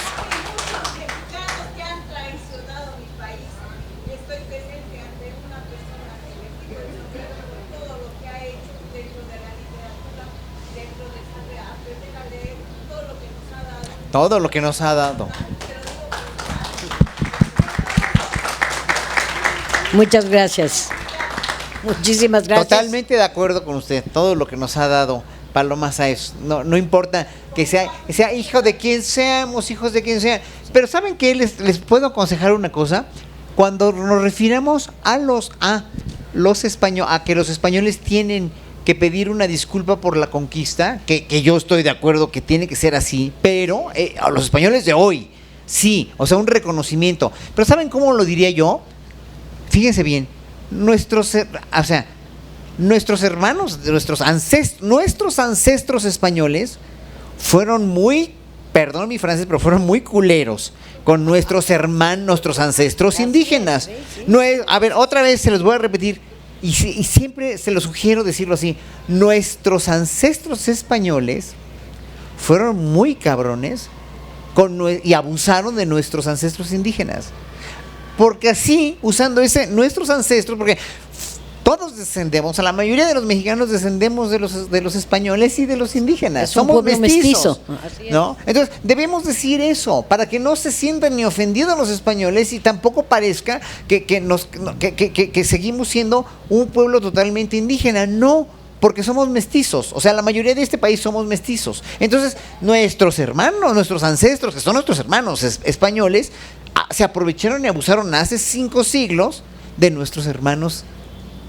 todo lo que nos ha dado. Muchas gracias. Muchísimas gracias. Totalmente de acuerdo con usted. Todo lo que nos ha dado Paloma Sáez. No importa que sea hijo de quien seamos, hijos de quien sea. Pero ¿saben qué? Les puedo aconsejar una cosa. Cuando nos refiramos a que los españoles tienen que pedir una disculpa por la conquista, que yo estoy de acuerdo que tiene que ser así, pero a los españoles de hoy, sí, o sea, un reconocimiento. Pero ¿saben cómo lo diría yo? Fíjense bien, nuestros hermanos, nuestros ancestros españoles fueron muy, perdón mi francés, pero fueron muy culeros con nuestros hermanos, nuestros ancestros indígenas. No es, a ver, otra vez se los voy a repetir. Y siempre se lo sugiero decirlo así, nuestros ancestros españoles fueron muy cabrones y abusaron de nuestros ancestros indígenas. Porque así, usando nuestros ancestros, porque todos descendemos, la mayoría de los mexicanos descendemos de los españoles y de los indígenas. Somos mestizos, ¿no? Entonces, debemos decir eso, para que no se sientan ni ofendidos los españoles y tampoco parezca que seguimos siendo un pueblo totalmente indígena. No, porque somos mestizos, o sea, la mayoría de este país somos mestizos. Entonces, nuestros hermanos, nuestros ancestros, que son nuestros hermanos españoles, se aprovecharon y abusaron hace 5 siglos de nuestros hermanos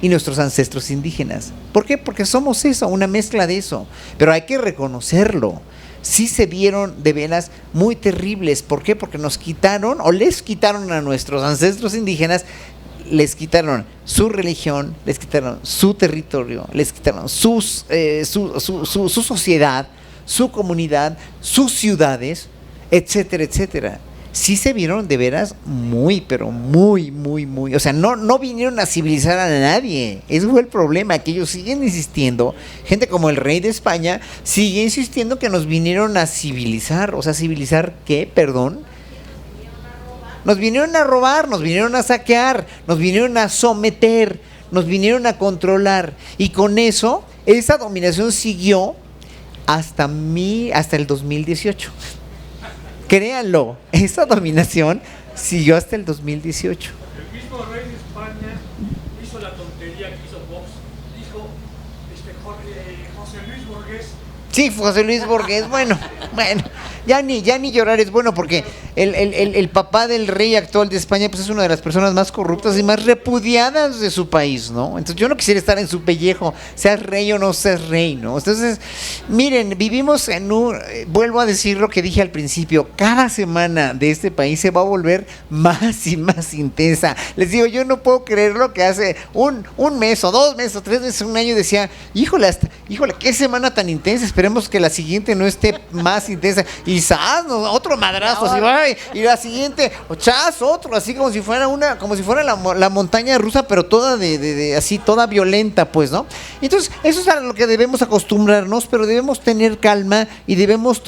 y nuestros ancestros indígenas. ¿Por qué? Porque somos eso, una mezcla de eso. Pero hay que reconocerlo. Sí se vieron de veras muy terribles. ¿Por qué? Porque les quitaron a nuestros ancestros indígenas, les quitaron su religión, les quitaron su territorio, les quitaron su sociedad, su comunidad, sus ciudades, etcétera, etcétera. Sí se vieron de veras muy, pero muy, o sea, no vinieron a civilizar a nadie. Ese fue el problema, que ellos siguen insistiendo, gente como el rey de España sigue insistiendo que nos vinieron a civilizar. O sea, ¿civilizar qué? Perdón. Nos vinieron a robar, nos vinieron a saquear, nos vinieron a someter, nos vinieron a controlar. Y con eso, esa dominación siguió hasta el 2018. Créanlo, esa dominación siguió hasta el 2018. El mismo rey de España hizo la tontería que hizo Vox. Dijo José Luis Borges. Sí, José Luis Borges, bueno, ya ni llorar es bueno, porque el papá del rey actual de España pues es una de las personas más corruptas y más repudiadas de su país, ¿no? Entonces yo no quisiera estar en su pellejo, seas rey o no seas rey, ¿no? Entonces, miren, vivimos vuelvo a decir lo que dije al principio, cada semana de este país se va a volver más y más intensa. Les digo, yo no puedo creer lo que hace un mes o 2 meses o 3 meses, un año decía, híjole, qué semana tan intensa, esperemos que la siguiente no esté más intensa. Y ¡zas! Otro madrazo, así, ¡ay! Y la siguiente, ¡chas! Otro, así como si fuera la montaña rusa, pero toda de así, toda violenta, pues, ¿no? Entonces, eso es a lo que debemos acostumbrarnos, pero debemos tener calma y debemos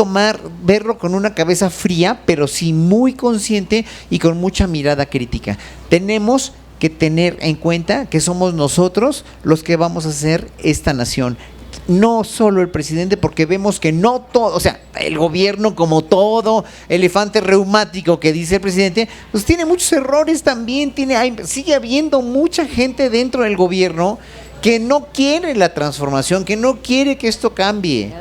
verlo con una cabeza fría, pero sí muy consciente y con mucha mirada crítica. Tenemos que tener en cuenta que somos nosotros los que vamos a hacer esta nación. No solo el presidente, porque vemos que no todo, o sea, el gobierno como todo elefante reumático que dice el presidente, pues tiene muchos errores también, sigue habiendo mucha gente dentro del gobierno que no quiere la transformación, que no quiere que esto cambie.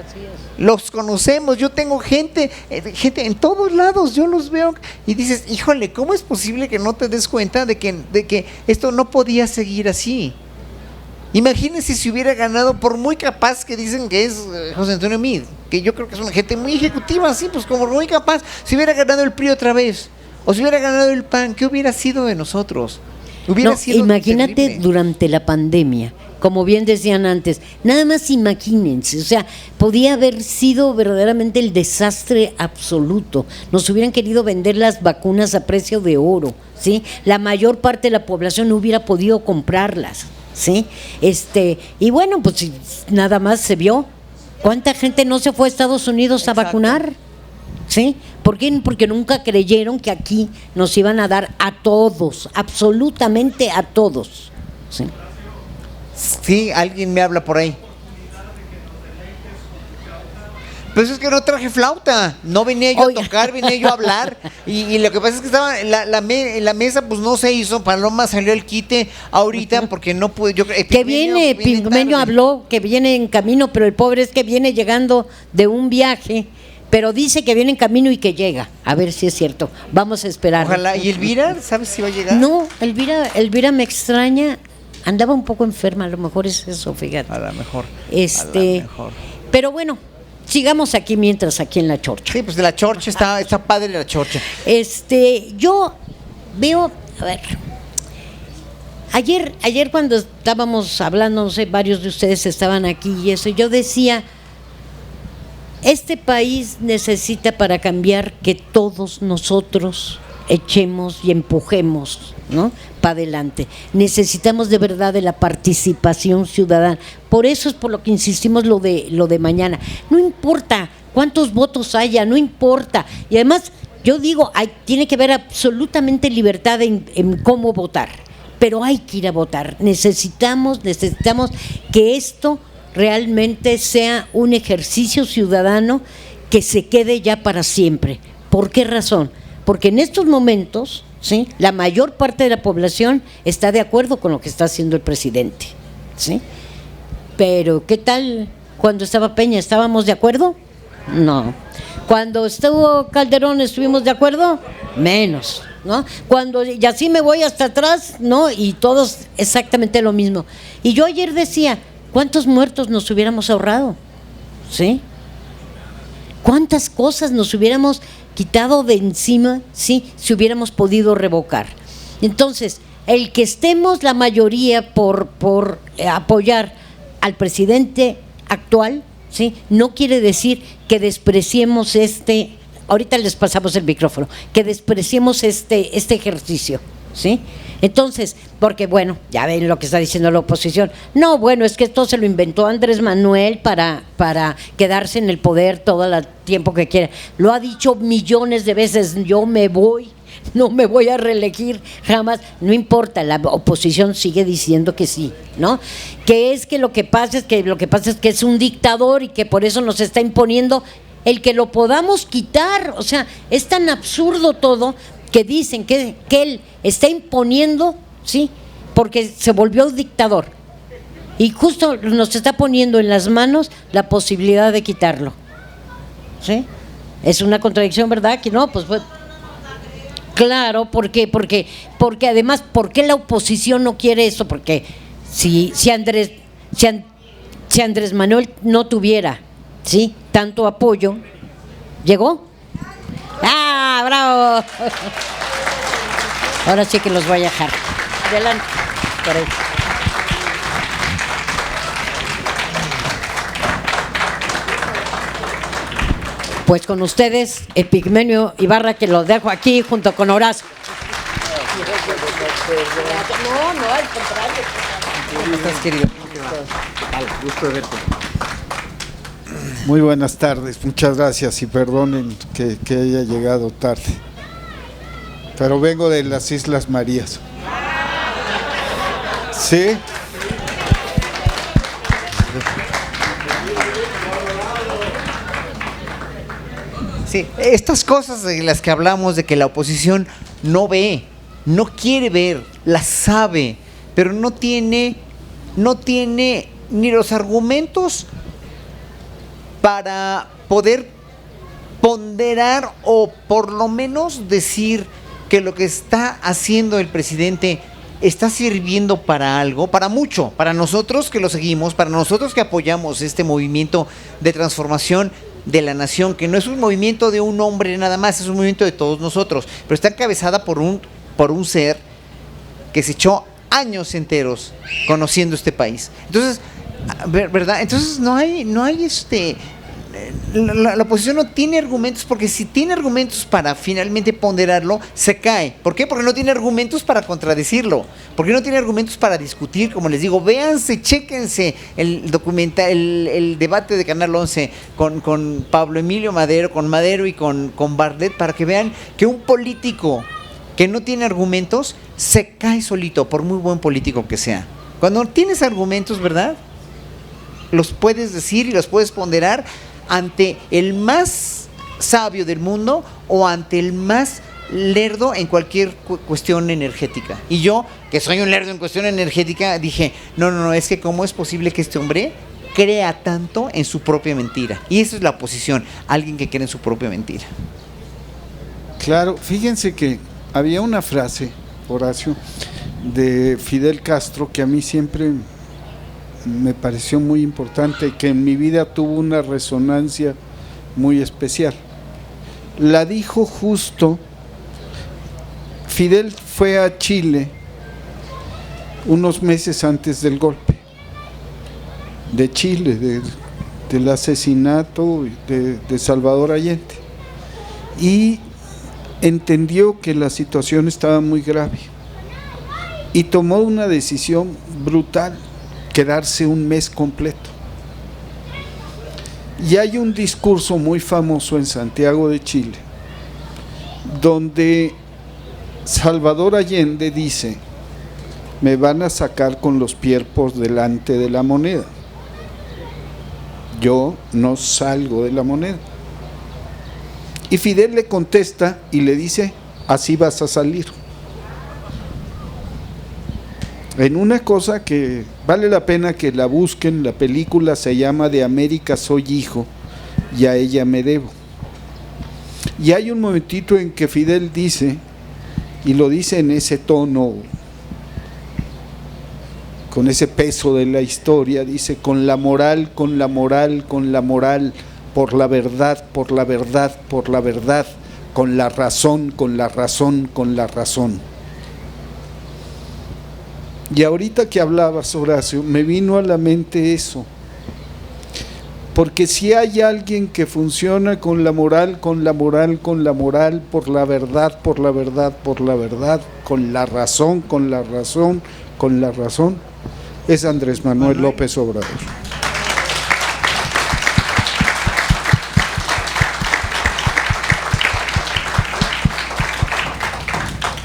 Los conocemos, yo tengo gente en todos lados, yo los veo y dices, híjole, ¿cómo es posible que no te des cuenta de que esto no podía seguir así? Imagínense si hubiera ganado, por muy capaz que dicen que es José Antonio Meade, que yo creo que es una gente muy ejecutiva, así, pues como muy capaz, si hubiera ganado el PRI otra vez, o si hubiera ganado el PAN, ¿qué hubiera sido de nosotros? Hubiera sido imagínate terrible. durante la pandemia, como bien decían antes, nada más imagínense, o sea, podía haber sido verdaderamente el desastre absoluto. Nos hubieran querido vender las vacunas a precio de oro, ¿sí? La mayor parte de la población no hubiera podido comprarlas, ¿sí? Y bueno, pues nada más se vio. ¿Cuánta gente no se fue a Estados Unidos a vacunar? ¿Sí? ¿Por qué? Porque nunca creyeron que aquí nos iban a dar a todos, absolutamente a todos. ¿Sí? Sí, alguien me habla por ahí. Pues es que no traje flauta, no venía yo a tocar, venía yo a hablar. Y lo que pasa es que estaba la mesa, pues no se hizo. Paloma salió el quite ahorita porque no pude. Que viene, Pigmenio habló que viene en camino, pero el pobre es que viene llegando de un viaje. Pero dice que viene en camino y que llega. A ver si es cierto. Vamos a esperar. Ojalá. ¿Y Elvira? ¿Sabes si va a llegar? No, Elvira me extraña. Andaba un poco enferma, a lo mejor es eso, fíjate. A lo mejor. Pero bueno, sigamos aquí mientras, aquí en la Chorcha. Sí, pues de la Chorcha está padre la Chorcha. Yo veo, a ver, ayer cuando estábamos hablando, no sé, varios de ustedes estaban aquí y eso, yo decía, este país necesita para cambiar que todos nosotros echemos y empujemos, ¿no?, para adelante. Necesitamos de verdad de la participación ciudadana. Por eso es por lo que insistimos lo de mañana. No importa cuántos votos haya, no importa. Y además, yo digo, tiene que haber absolutamente libertad en cómo votar, pero hay que ir a votar. Necesitamos que esto realmente sea un ejercicio ciudadano que se quede ya para siempre. ¿Por qué razón? Porque en estos momentos, ¿sí?, la mayor parte de la población está de acuerdo con lo que está haciendo el presidente, ¿sí? Pero ¿qué tal cuando estaba Peña? ¿Estábamos de acuerdo? No. Cuando estuvo Calderón, ¿estuvimos de acuerdo? Menos, ¿no? Cuando, y así me voy hasta atrás, ¿no? Y todos exactamente lo mismo. Y yo ayer decía, ¿cuántos muertos nos hubiéramos ahorrado? ¿Sí? ¿Cuántas cosas nos hubiéramos quitado de encima, sí, si hubiéramos podido revocar? Entonces, el que estemos la mayoría por apoyar al presidente actual, sí, no quiere decir que despreciemos ahorita les pasamos el micrófono, que despreciemos este ejercicio, ¿sí? Entonces, porque bueno, ya ven lo que está diciendo la oposición. No, bueno, es que esto se lo inventó Andrés Manuel para quedarse en el poder todo el tiempo que quiera. Lo ha dicho millones de veces, yo me voy, no me voy a reelegir jamás. No importa, la oposición sigue diciendo que sí, ¿no? Que es que lo que pasa es que es un dictador y que por eso nos está imponiendo el que lo podamos quitar. O sea, es tan absurdo todo que dicen que él está imponiendo, ¿sí?, porque se volvió un dictador. Y justo nos está poniendo en las manos la posibilidad de quitarlo. ¿Sí? Es una contradicción, ¿verdad? Que no, pues claro, ¿por qué? Porque además, ¿por qué la oposición no quiere eso? Porque si Andrés Manuel no tuviera, ¿sí?, tanto apoyo, ¿llegó? ¡Ah, bravo! Ahora sí que los voy a dejar. Adelante. Por ahí. Pues con ustedes, Epigmenio Ibarra, que lo dejo aquí junto con Horacio. No, al contrario. ¿Cómo estás, querido? Gusto de verte. Muy buenas tardes, muchas gracias y perdonen que haya llegado tarde. Pero vengo de las Islas Marías. ¿Sí? Sí, estas cosas de las que hablamos, de que la oposición no ve, no quiere ver, las sabe, pero no tiene ni los argumentos para poder ponderar o por lo menos decir que lo que está haciendo el presidente está sirviendo para algo, para mucho, para nosotros que lo seguimos, para nosotros que apoyamos este movimiento de transformación de la nación, que no es un movimiento de un hombre nada más, es un movimiento de todos nosotros, pero está encabezada por un ser que se echó años enteros conociendo este país. Entonces, ¿verdad? Entonces no hay la oposición no tiene argumentos, porque si tiene argumentos para finalmente ponderarlo, se cae. ¿Por qué? Porque no tiene argumentos para contradecirlo, porque no tiene argumentos para discutir. Como les digo, véanse, chéquense el documental, el debate de Canal 11 con Pablo Emilio Madero, con Madero y con Bartlett, para que vean que un político que no tiene argumentos se cae solito, por muy buen político que sea. Cuando tienes argumentos, ¿verdad?, los puedes decir y los puedes ponderar ante el más sabio del mundo o ante el más lerdo en cualquier cuestión energética. Y yo, que soy un lerdo en cuestión energética, dije, no, es que cómo es posible que este hombre crea tanto en su propia mentira. Y esa es la oposición, alguien que cree en su propia mentira. Claro, fíjense que había una frase, Horacio, de Fidel Castro que a mí siempre me pareció muy importante y que en mi vida tuvo una resonancia muy especial. La dijo justo, Fidel fue a Chile unos meses antes del golpe de Chile, del asesinato de Salvador Allende, y entendió que la situación estaba muy grave y tomó una decisión brutal: quedarse un mes completo. Y hay un discurso muy famoso en Santiago de Chile donde Salvador Allende dice: me van a sacar con los pies por delante de la moneda, yo no salgo de la moneda. Y Fidel le contesta y le dice: así vas a salir. En una cosa que vale la pena que la busquen, la película se llama De América soy hijo y a ella me debo. Y hay un momentito en que Fidel dice, y lo dice en ese tono, con ese peso de la historia, dice: con la moral, con la moral, con la moral, por la verdad, por la verdad, por la verdad, con la razón, con la razón, con la razón. Y ahorita que hablabas, Horacio, me vino a la mente eso, porque si hay alguien que funciona con la moral, con la moral, con la moral, por la verdad, por la verdad, por la verdad, con la razón, con la razón, con la razón, es Andrés Manuel López Obrador.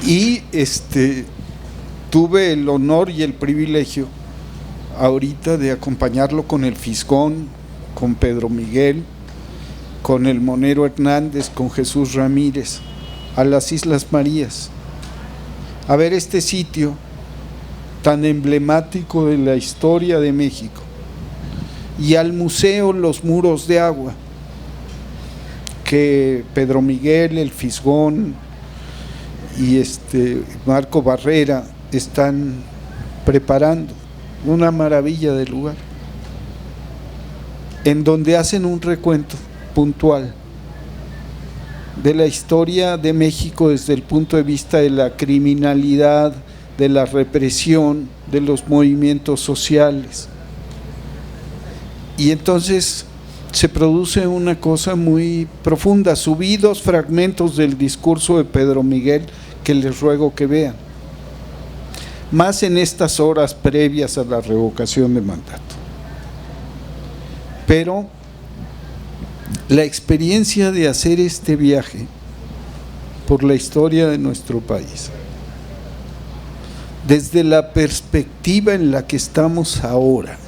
Y tuve el honor y el privilegio ahorita de acompañarlo con el Fisgón, con Pedro Miguel, con el Monero Hernández, con Jesús Ramírez, a las Islas Marías, a ver este sitio tan emblemático de la historia de México, y al museo Los Muros de Agua, que Pedro Miguel, el Fisgón y Marco Barrera están preparando. Una maravilla de lugar, en donde hacen un recuento puntual de la historia de México desde el punto de vista de la criminalidad, de la represión, de los movimientos sociales. Y entonces se produce una cosa muy profunda. Subí 2 fragmentos del discurso de Pedro Miguel que les ruego que vean, más en estas horas previas a la revocación de mandato. Pero la experiencia de hacer este viaje por la historia de nuestro país, desde la perspectiva en la que estamos ahora,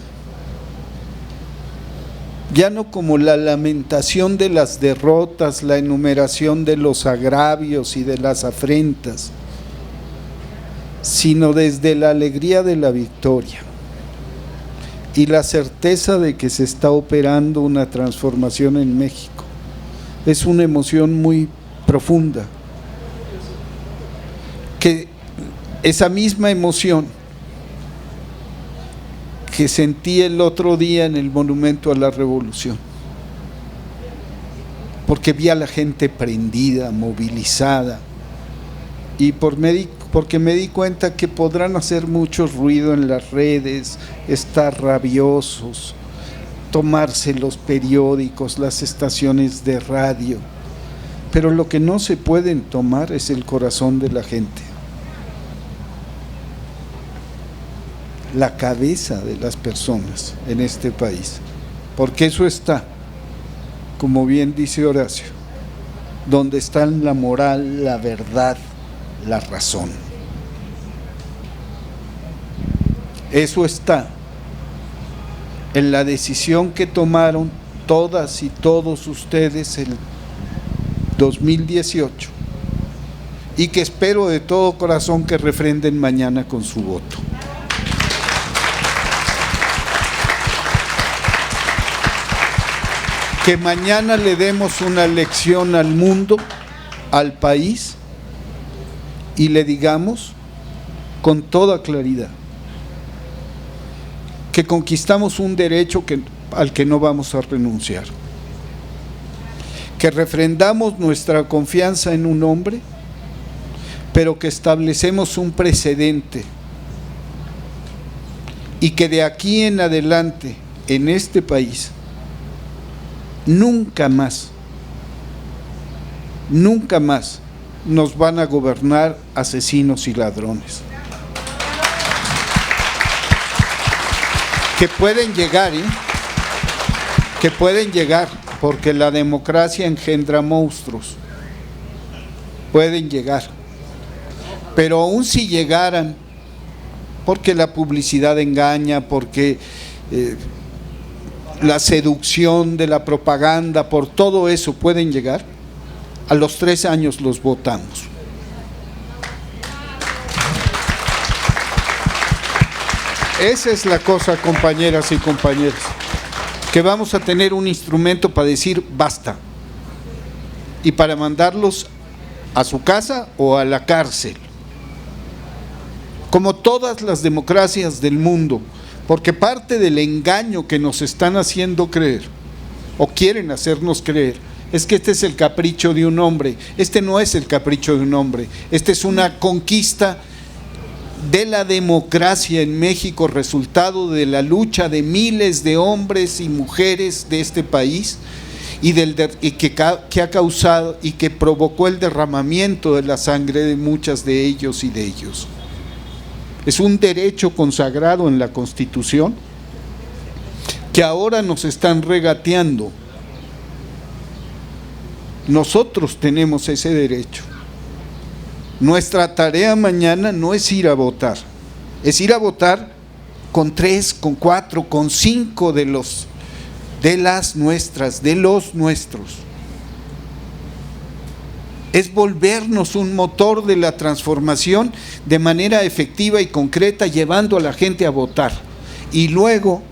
ya no como la lamentación de las derrotas, la enumeración de los agravios y de las afrentas, sino desde la alegría de la victoria y la certeza de que se está operando una transformación en México. Es una emoción muy profunda, que esa misma emoción que sentí el otro día en el Monumento a la Revolución, porque vi a la gente prendida, movilizada, y porque me di cuenta que podrán hacer mucho ruido en las redes, estar rabiosos, tomarse los periódicos, las estaciones de radio, pero lo que no se pueden tomar es el corazón de la gente, la cabeza de las personas en este país, porque eso está, como bien dice Horacio, donde están la moral, la verdad, la razón. Eso está en la decisión que tomaron todas y todos ustedes el 2018 y que espero de todo corazón que refrenden mañana con su voto. Que mañana le demos una lección al mundo, al país, y le digamos con toda claridad que conquistamos un derecho al que no vamos a renunciar, que refrendamos nuestra confianza en un hombre, pero que establecemos un precedente y que de aquí en adelante en este país nunca más nos van a gobernar asesinos y ladrones. Que pueden llegar, porque la democracia engendra monstruos, pueden llegar, pero aún si llegaran, porque la publicidad engaña, porque la seducción de la propaganda, por todo eso pueden llegar, a los 3 años los votamos. Esa es la cosa, compañeras y compañeros, que vamos a tener un instrumento para decir basta y para mandarlos a su casa o a la cárcel, como todas las democracias del mundo, porque parte del engaño que nos están haciendo creer o quieren hacernos creer es que este es el capricho de un hombre. Este no es el capricho de un hombre, esta es una conquista de la democracia en México, resultado de la lucha de miles de hombres y mujeres de este país y que ha causado y que provocó el derramamiento de la sangre de muchas de ellos y de ellos. Es un derecho consagrado en la Constitución que ahora nos están regateando. Nosotros tenemos ese derecho. Nuestra tarea mañana no es ir a votar, es ir a votar con 3, con 4, con 5 de los nuestros. Es volvernos un motor de la transformación de manera efectiva y concreta, llevando a la gente a votar y luego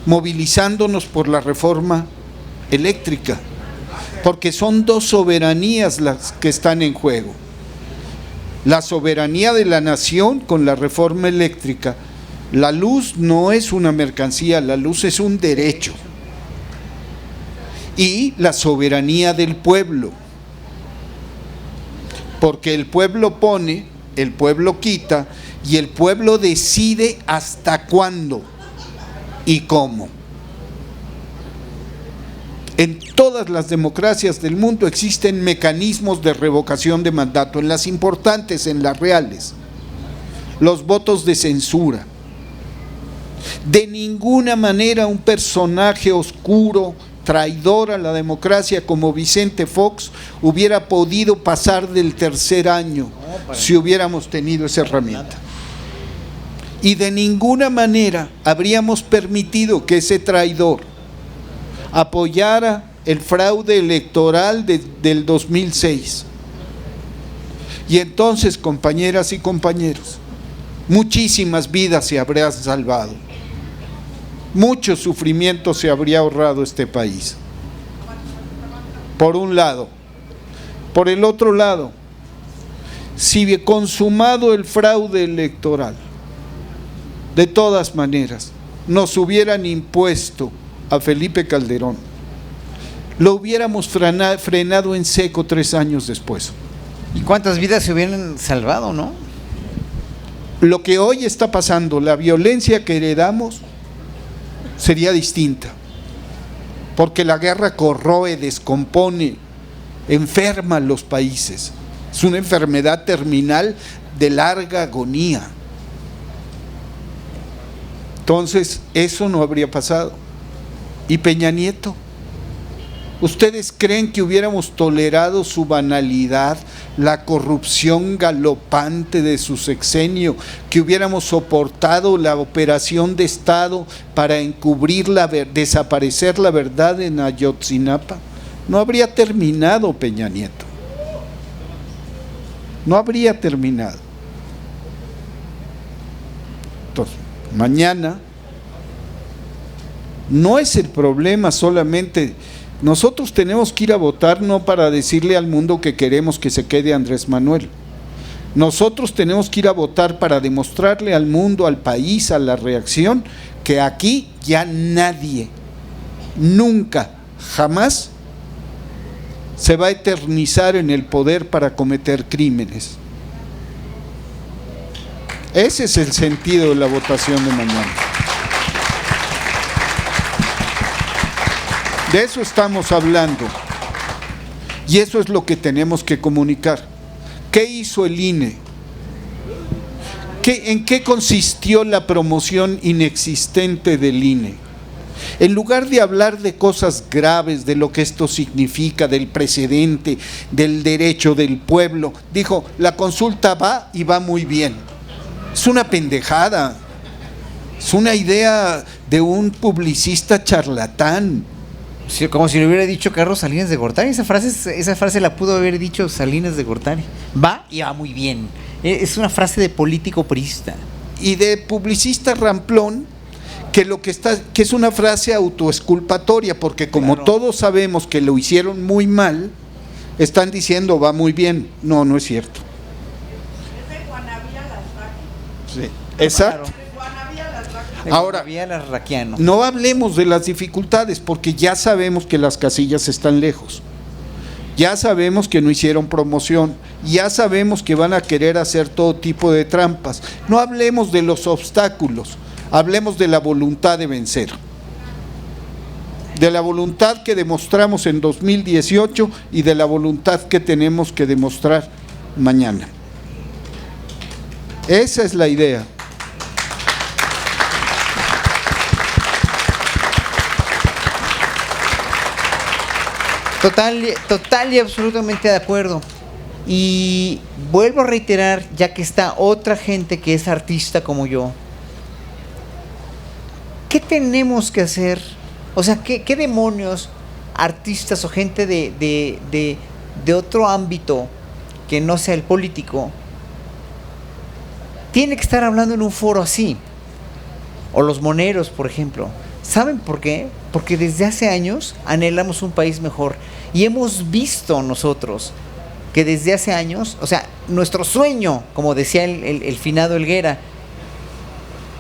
movilizándonos por la reforma eléctrica, porque son 2 soberanías las que están en juego. La soberanía de la nación con la reforma eléctrica. La luz no es una mercancía, la luz es un derecho. Y la soberanía del pueblo, porque el pueblo pone, el pueblo quita y el pueblo decide hasta cuándo y cómo. En todas las democracias del mundo existen mecanismos de revocación de mandato, en las importantes, en las reales. Los votos de censura. De ninguna manera un personaje oscuro, traidor a la democracia como Vicente Fox hubiera podido pasar del tercer año si hubiéramos tenido esa herramienta. Y de ninguna manera habríamos permitido que ese traidor apoyara el fraude electoral del 2006. Y entonces, compañeras y compañeros, muchísimas vidas se habrían salvado, mucho sufrimiento se habría ahorrado este país. Por un lado. Por el otro lado, si consumado el fraude electoral, de todas maneras, nos hubieran impuesto a Felipe Calderón, lo hubiéramos frenado en seco 3 años después. ¿Y cuántas vidas se hubieran salvado, no? Lo que hoy está pasando, la violencia que heredamos, sería distinta. Porque la guerra corroe, descompone, enferma a los países. Es una enfermedad terminal de larga agonía. Entonces, eso no habría pasado. ¿Y Peña Nieto? ¿Ustedes creen que hubiéramos tolerado su banalidad, la corrupción galopante de su sexenio, que hubiéramos soportado la operación de Estado para encubrir desaparecer la verdad en Ayotzinapa? No habría terminado Peña Nieto. No habría terminado. Entonces, mañana no es el problema solamente. Nosotros tenemos que ir a votar no para decirle al mundo que queremos que se quede Andrés Manuel. Nosotros tenemos que ir a votar para demostrarle al mundo, al país, a la reacción, que aquí ya nadie, nunca, jamás se va a eternizar en el poder para cometer crímenes. Ese es el sentido de la votación de mañana. De eso estamos hablando. Y eso es lo que tenemos que comunicar. ¿Qué hizo el INE? ¿En qué consistió la promoción inexistente del INE? En lugar de hablar de cosas graves, de lo que esto significa, del precedente, del derecho del pueblo, dijo, la consulta va y va muy bien. Es una pendejada. Es una idea de un publicista charlatán. Sí, como si lo hubiera dicho Carlos Salinas de Gortari. Esa frase la pudo haber dicho Salinas de Gortari. Va y va muy bien. Es una frase de político priista. Y de publicista ramplón, que es una frase autoexculpatoria, porque como claro, todos sabemos que lo hicieron muy mal, están diciendo va muy bien. No, no es cierto. Es de Guanabí a las Sí, exacto. Claro. Ahora, no hablemos de las dificultades, porque ya sabemos que las casillas están lejos. Ya sabemos que no hicieron promoción, ya sabemos que van a querer hacer todo tipo de trampas. No hablemos de los obstáculos, hablemos de la voluntad de vencer. De la voluntad que demostramos en 2018 y de la voluntad que tenemos que demostrar mañana. Esa es la idea. Total y absolutamente de acuerdo. Y vuelvo a reiterar, ya que está otra gente que es artista como yo, ¿qué tenemos que hacer? O sea, ¿qué demonios artistas o gente de otro ámbito que no sea el político tiene que estar hablando en un foro así? O los moneros, por ejemplo. ¿Saben por qué? Porque desde hace años anhelamos un país mejor y hemos visto nosotros que desde hace años, o sea, nuestro sueño, como decía el finado Helguera,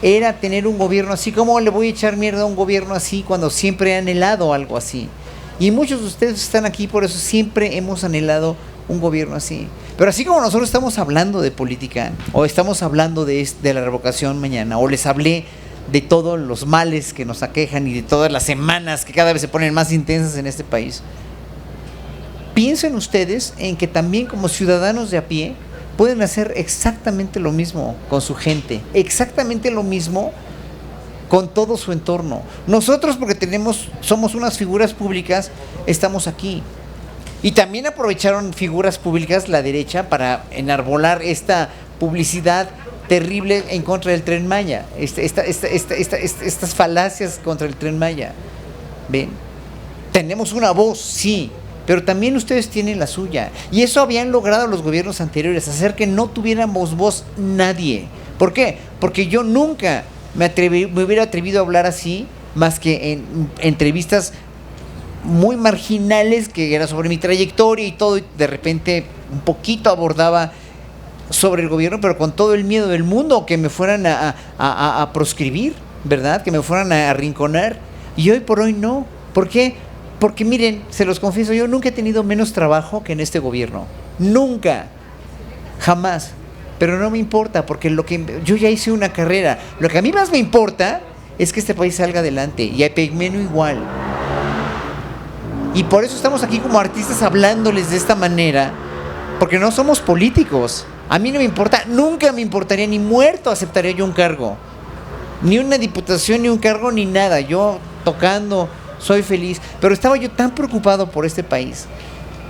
era tener un gobierno así. ¿Cómo le voy a echar mierda a un gobierno así cuando siempre he anhelado algo así? Y muchos de ustedes están aquí, por eso siempre hemos anhelado un gobierno así. Pero así como nosotros estamos hablando de política, o estamos hablando de la revocación mañana, o les hablé de todos los males que nos aquejan y de todas las semanas que cada vez se ponen más intensas en este país. Piensen ustedes en que también como ciudadanos de a pie pueden hacer exactamente lo mismo con su gente, exactamente lo mismo con todo su entorno. Nosotros, porque somos unas figuras públicas, estamos aquí. Y también aprovecharon figuras públicas, la derecha, para enarbolar esta publicidad terrible en contra del Tren Maya, estas falacias contra el Tren Maya. ¿Ven? Tenemos una voz, sí, pero también ustedes tienen la suya. Y eso habían logrado los gobiernos anteriores, hacer que no tuviéramos voz nadie. ¿Por qué? Porque yo nunca me hubiera atrevido a hablar así, más que en entrevistas muy marginales que era sobre mi trayectoria y todo, y de repente un poquito abordaba sobre el gobierno, pero con todo el miedo del mundo que me fueran a proscribir, ¿verdad? Que me fueran a arrinconar. Y hoy por hoy no. ¿Por qué? Porque miren, se los confieso, yo nunca he tenido menos trabajo que en este gobierno. Nunca. Jamás. Pero no me importa, porque yo ya hice una carrera. Lo que a mí más me importa es que este país salga adelante. Y a Epigmenio igual. Y por eso estamos aquí como artistas hablándoles de esta manera, porque no somos políticos. A mí no me importa, nunca me importaría, ni muerto aceptaría yo un cargo, ni una diputación, ni un cargo, ni nada. Yo tocando, soy feliz, pero estaba yo tan preocupado por este país.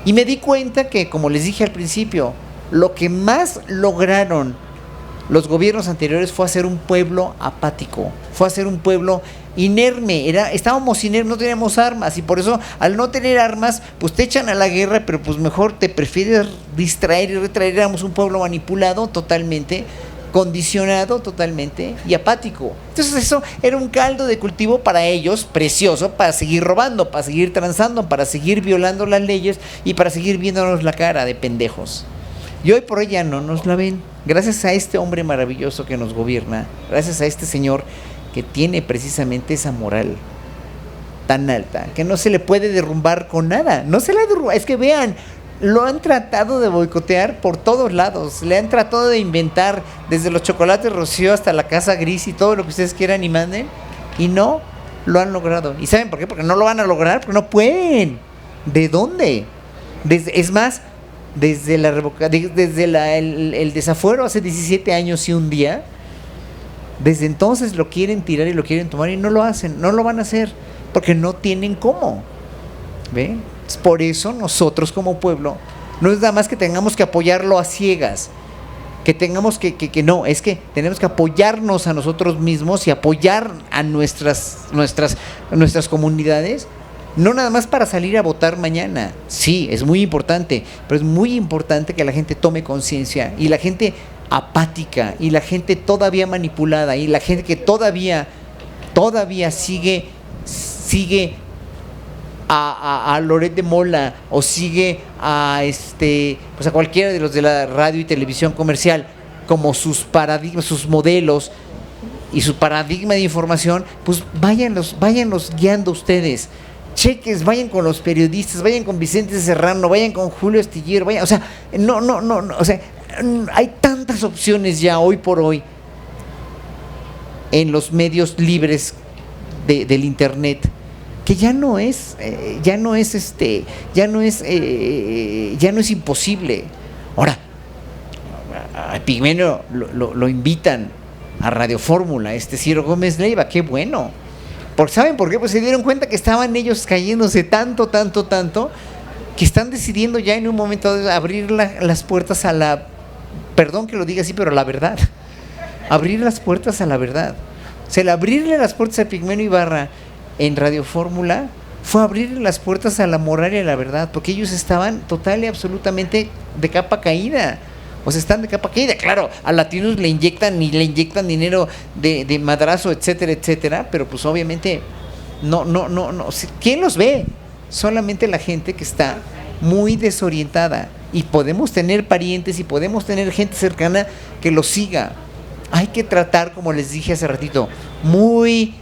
Y me di cuenta que, como les dije al principio, lo que más lograron los gobiernos anteriores fue hacer un pueblo apático, fue hacer un pueblo inerme. Estábamos inermes, no teníamos armas, y por eso al no tener armas, pues te echan a la guerra, pero pues mejor te prefieres distraer y retraer. Éramos un pueblo manipulado totalmente, condicionado totalmente y apático. Entonces eso era un caldo de cultivo para ellos, precioso, para seguir robando, para seguir transando, para seguir violando las leyes y para seguir viéndonos la cara de pendejos. Y hoy por hoy ya no nos la ven. Gracias a este hombre maravilloso que nos gobierna, gracias a este señor que tiene precisamente esa moral tan alta, que no se le puede derrumbar con nada. No se la derrumba. Es que vean, lo han tratado de boicotear por todos lados. Le han tratado de inventar desde los chocolates Rocío hasta la Casa Gris y todo lo que ustedes quieran y manden, y no lo han logrado. ¿Y saben por qué? Porque no lo van a lograr, porque no pueden. ¿De dónde? Es más, desde el desafuero hace 17 años y un día, desde entonces lo quieren tirar y lo quieren tomar, y no lo hacen, no lo van a hacer, porque no tienen cómo. ¿Ve? Por eso nosotros como pueblo, no es nada más que tengamos que apoyarlo a ciegas, que tengamos que no, es que tenemos que apoyarnos a nosotros mismos y apoyar a nuestras comunidades. No nada más para salir a votar mañana. Sí, es muy importante, pero es muy importante que la gente tome conciencia, y la gente apática, y la gente todavía manipulada, y la gente que todavía sigue a Loret de Mola, o sigue a pues a cualquiera de los de la radio y televisión comercial como sus paradigmas, sus modelos y su paradigma de información, pues váyanlos guiando ustedes. Cheques, vayan con los periodistas, vayan con Vicente Serrano, vayan con Julio Astillero, vayan, o sea, no, o sea, hay tantas opciones ya hoy por hoy en los medios libres del internet, que ya no es imposible. Ahora, a Epigmenio lo invitan a Radio Fórmula, Ciro Gómez Leiva, qué bueno. ¿Saben por qué? Pues se dieron cuenta que estaban ellos cayéndose tanto, que están decidiendo ya en un momento de abrir las puertas a la, perdón que lo diga así, pero a la verdad. Abrir las puertas a la verdad. O sea, el abrirle las puertas a Epigmenio Ibarra en Radio Fórmula fue abrirle las puertas a la moral y a la verdad, porque ellos estaban total y absolutamente de capa caída. O sea, están de capa caída. Claro, a Latinos le inyectan dinero de madrazo, etcétera, etcétera, pero pues obviamente no. ¿Quién los ve? Solamente la gente que está muy desorientada. Y podemos tener parientes y podemos tener gente cercana que los siga. Hay que tratar, como les dije hace ratito, muy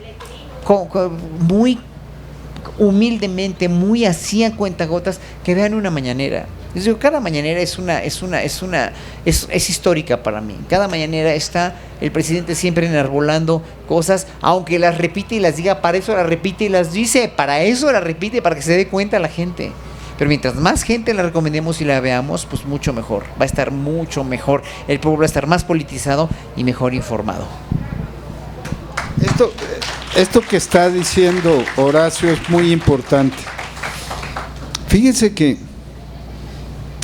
humildemente, muy así a cuentagotas, que vean una mañanera. Les digo, cada mañanera es histórica para mí. Cada mañanera está el presidente siempre enarbolando cosas, aunque las repite y las diga, para eso las repite y las dice, para eso las repite, para que se dé cuenta la gente. Pero mientras más gente la recomendemos y la veamos, pues mucho mejor. Va a estar mucho mejor. El pueblo va a estar más politizado y mejor informado. Esto que está diciendo Horacio es muy importante. Fíjense que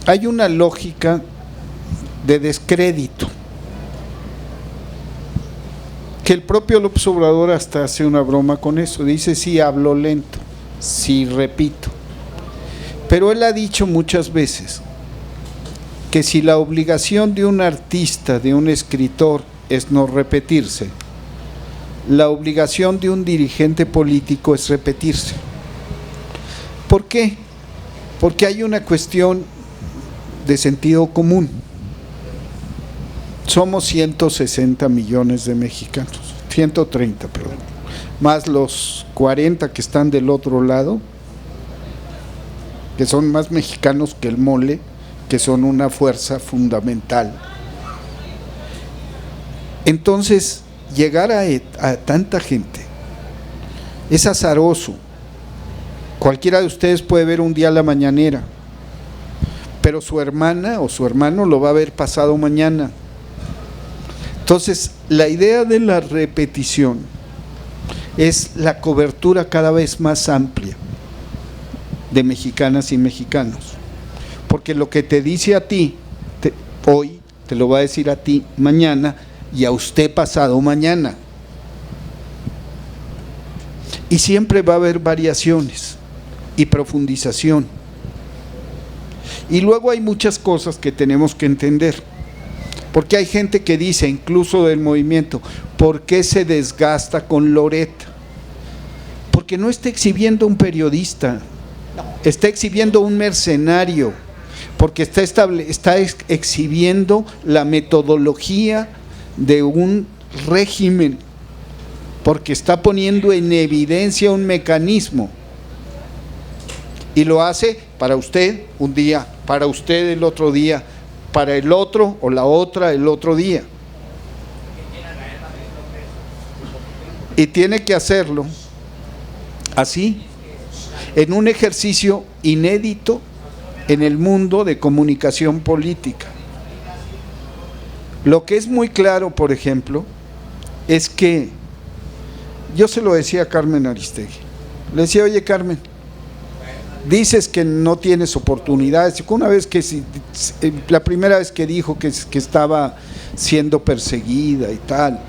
hay una lógica de descrédito, que el propio López Obrador hasta hace una broma con eso. Dice, sí, hablo lento, sí, repito. Pero él ha dicho muchas veces que si la obligación de un artista, de un escritor, es no repetirse, la obligación de un dirigente político es repetirse. ¿Por qué? Porque hay una cuestión de sentido común. Somos 160 millones de mexicanos, 130, perdón, más los 40 que están del otro lado, que son más mexicanos que el mole, que son una fuerza fundamental. Entonces, llegar a tanta gente es azaroso. Cualquiera de ustedes puede ver un día la mañanera, pero su hermana o su hermano lo va a ver pasado mañana. Entonces, la idea de la repetición es la cobertura cada vez más amplia de mexicanas y mexicanos, porque lo que te dice a ti hoy, te lo va a decir a ti mañana y a usted pasado mañana. Y siempre va a haber variaciones y profundización. Y luego hay muchas cosas que tenemos que entender, porque hay gente que dice, incluso del movimiento, ¿por qué se desgasta con Loret? Porque no está exhibiendo un periodista, está exhibiendo un mercenario, porque está exhibiendo la metodología de un régimen, porque está poniendo en evidencia un mecanismo. Y lo hace para usted un día, para usted el otro día, para el otro o la otra el otro día. Y tiene que hacerlo así, en un ejercicio inédito en el mundo de comunicación política. Lo que es muy claro, por ejemplo, es que yo se lo decía a Carmen Aristegui. Le decía, oye Carmen, dices que no tienes oportunidades. Una vez que la primera vez que dijo que estaba siendo perseguida y tal,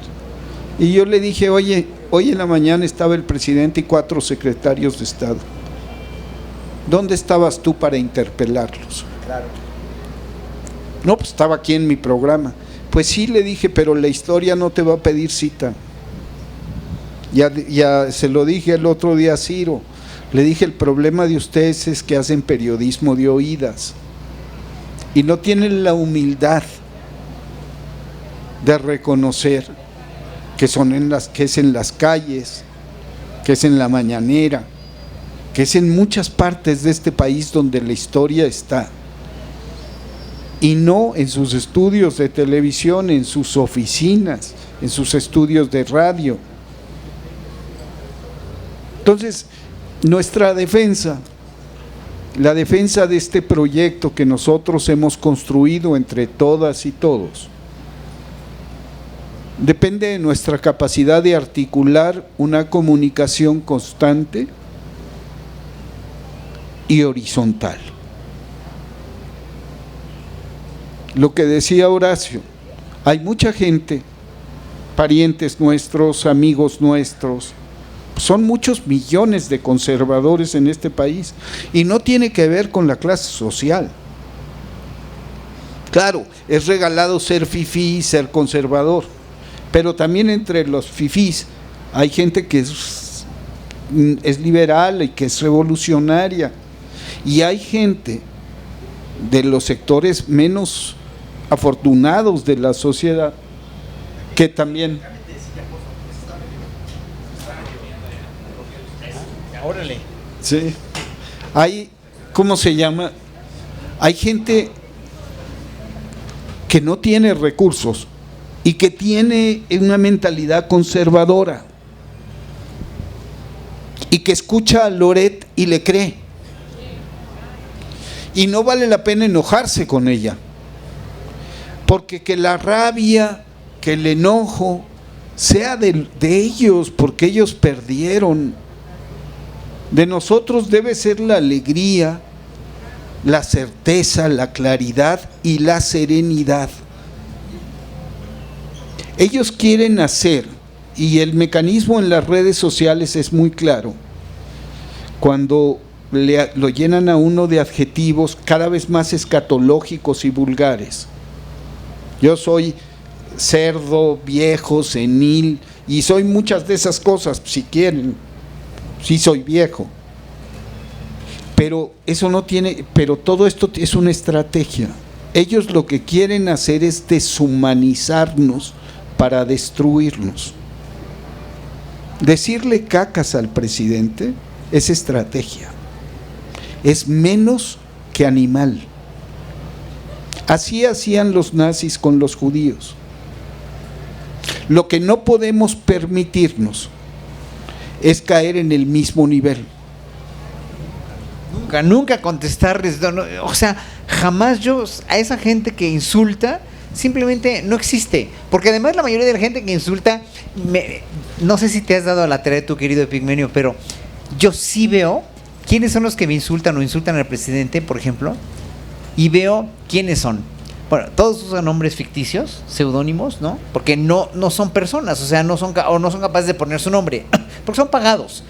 y yo le dije, oye, hoy en la mañana estaba el presidente y 4 secretarios de Estado. ¿Dónde estabas tú para interpelarlos? Claro. No, pues estaba aquí en mi programa. Pues sí, le dije, pero la historia no te va a pedir cita. Ya se lo dije el otro día a Ciro. Le dije, el problema de ustedes es que hacen periodismo de oídas y no tienen la humildad de reconocer que es en las calles, que es en la mañanera, que es en muchas partes de este país donde la historia está, y no en sus estudios de televisión, en sus oficinas, en sus estudios de radio. Entonces, nuestra defensa, la defensa de este proyecto que nosotros hemos construido entre todas y todos, depende de nuestra capacidad de articular una comunicación constante y horizontal. Lo que decía Horacio, hay mucha gente, parientes nuestros, amigos nuestros, son muchos millones de conservadores en este país y no tiene que ver con la clase social. Claro, es regalado ser fifí, ser conservador, pero también entre los fifís hay gente que es liberal y que es revolucionaria, y hay gente de los sectores menos afortunados de la sociedad que también… Sí, hay, ¿cómo se llama? Hay gente que no tiene recursos y que tiene una mentalidad conservadora y que escucha a Loret y le cree. Y no vale la pena enojarse con ella, porque que la rabia, que el enojo sea de ellos, porque ellos perdieron. De nosotros debe ser la alegría, la certeza, la claridad y la serenidad. Ellos quieren hacer, y el mecanismo en las redes sociales es muy claro, cuando lo llenan a uno de adjetivos cada vez más escatológicos y vulgares. Yo soy cerdo, viejo, senil, y soy muchas de esas cosas, si quieren, sí soy viejo. Pero eso no tiene, pero todo esto es una estrategia. Ellos lo que quieren hacer es deshumanizarnos para destruirnos. Decirle cacas al presidente es estrategia. Es menos que animal. Así hacían los nazis con los judíos. Lo que no podemos permitirnos es caer en el mismo nivel. Nunca contestarles, o sea, jamás yo a esa gente que insulta simplemente no existe, porque además la mayoría de la gente que insulta, no sé si te has dado a la tarea, tu querido Epigmenio, pero yo sí veo quiénes son los que me insultan o insultan al presidente, por ejemplo, y veo quiénes son. Bueno, todos usan nombres ficticios, seudónimos, ¿no? Porque no son personas, o sea, no son capaces de poner su nombre, porque son pagados.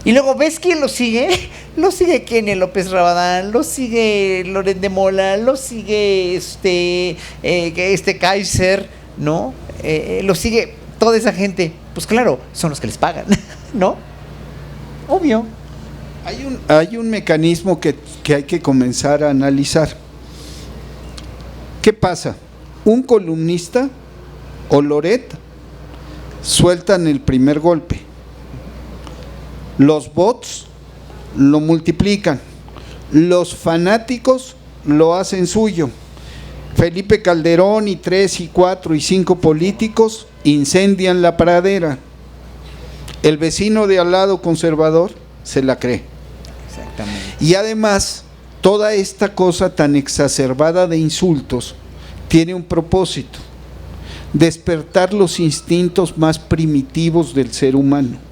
Y luego ves quién lo sigue Kenia López Rabadán, lo sigue Loret de Mola, lo sigue Kaiser, ¿no? Lo sigue toda esa gente. Pues claro, son los que les pagan, ¿no? Obvio. Hay un mecanismo que hay que comenzar a analizar. ¿Qué pasa? Un columnista o Loret sueltan el primer golpe. Los bots lo multiplican, los fanáticos lo hacen suyo. Felipe Calderón y 3 y 4 y 5 políticos incendian la pradera. El vecino de al lado conservador se la cree. Exactamente. Y además, toda esta cosa tan exacerbada de insultos tiene un propósito: despertar los instintos más primitivos del ser humano.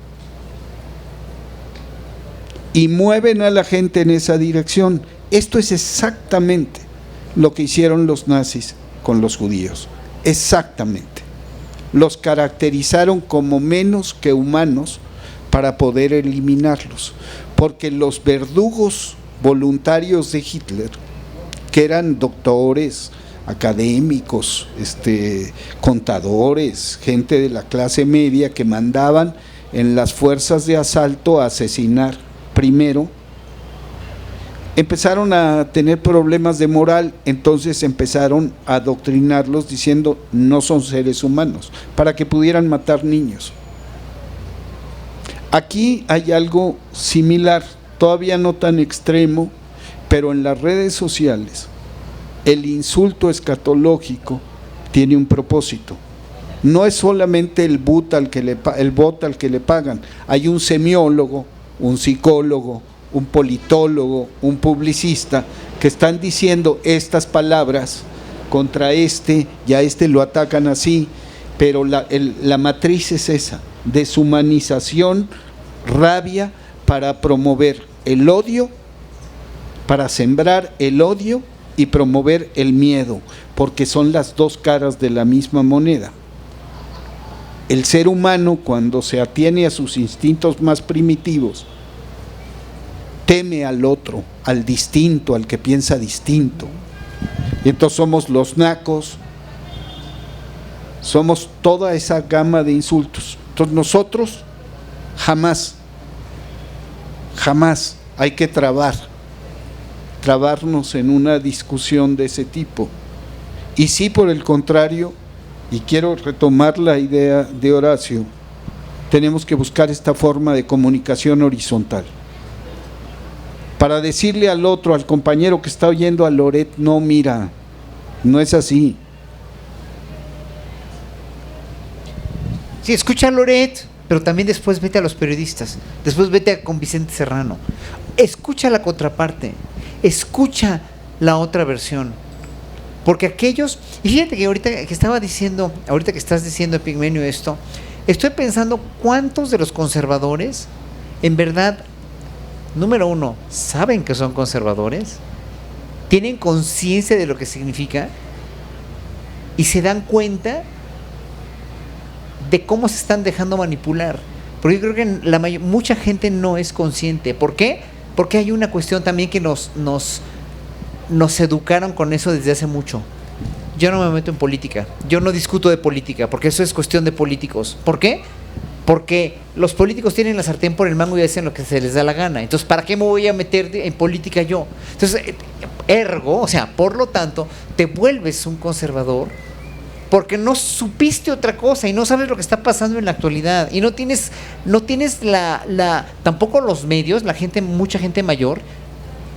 Y mueven a la gente en esa dirección. Esto es exactamente lo que hicieron los nazis con los judíos. Exactamente. Los caracterizaron como menos que humanos para poder eliminarlos. Porque los verdugos voluntarios de Hitler, que eran doctores, académicos, contadores, gente de la clase media que mandaban en las fuerzas de asalto a asesinar primero, empezaron a tener problemas de moral. Entonces empezaron a adoctrinarlos diciendo no son seres humanos, para que pudieran matar niños. Aquí hay algo similar, todavía no tan extremo, pero en las redes sociales el insulto escatológico tiene un propósito. No es solamente el bot al que le pagan, hay un semiólogo, un psicólogo, un politólogo, un publicista, que están diciendo estas palabras contra y a lo atacan así, pero la matriz es esa: deshumanización, rabia, para promover el odio, para sembrar el odio y promover el miedo, porque son las dos caras de la misma moneda. El ser humano, cuando se atiene a sus instintos más primitivos, teme al otro, al distinto, al que piensa distinto. Y entonces somos los nacos, somos toda esa gama de insultos. Entonces nosotros jamás hay que trabarnos en una discusión de ese tipo. Y sí, por el contrario, y quiero retomar la idea de Horacio, tenemos que buscar esta forma de comunicación horizontal para decirle al otro, al compañero que está oyendo a Loret, no, mira, no es así. Sí, escucha a Loret, pero también después vete a los periodistas, después vete con Vicente Serrano. Escucha la contraparte, escucha la otra versión. Porque aquellos, y fíjate que ahorita que estaba diciendo, ahorita que estás diciendo, Epigmenio, esto, estoy pensando cuántos de los conservadores, en verdad, número uno, saben que son conservadores, tienen conciencia de lo que significa y se dan cuenta de cómo se están dejando manipular. Porque yo creo que mucha gente no es consciente. ¿Por qué? Porque hay una cuestión también que nos educaron con eso desde hace mucho. Yo no me meto en política, yo no discuto de política, porque eso es cuestión de políticos. ¿Por qué? Porque los políticos tienen la sartén por el mango y hacen lo que se les da la gana. Entonces, ¿para qué me voy a meter en política yo? Entonces, ergo, o sea, por lo tanto, te vuelves un conservador porque no supiste otra cosa y no sabes lo que está pasando en la actualidad y no tienes tampoco los medios, la gente, mucha gente mayor,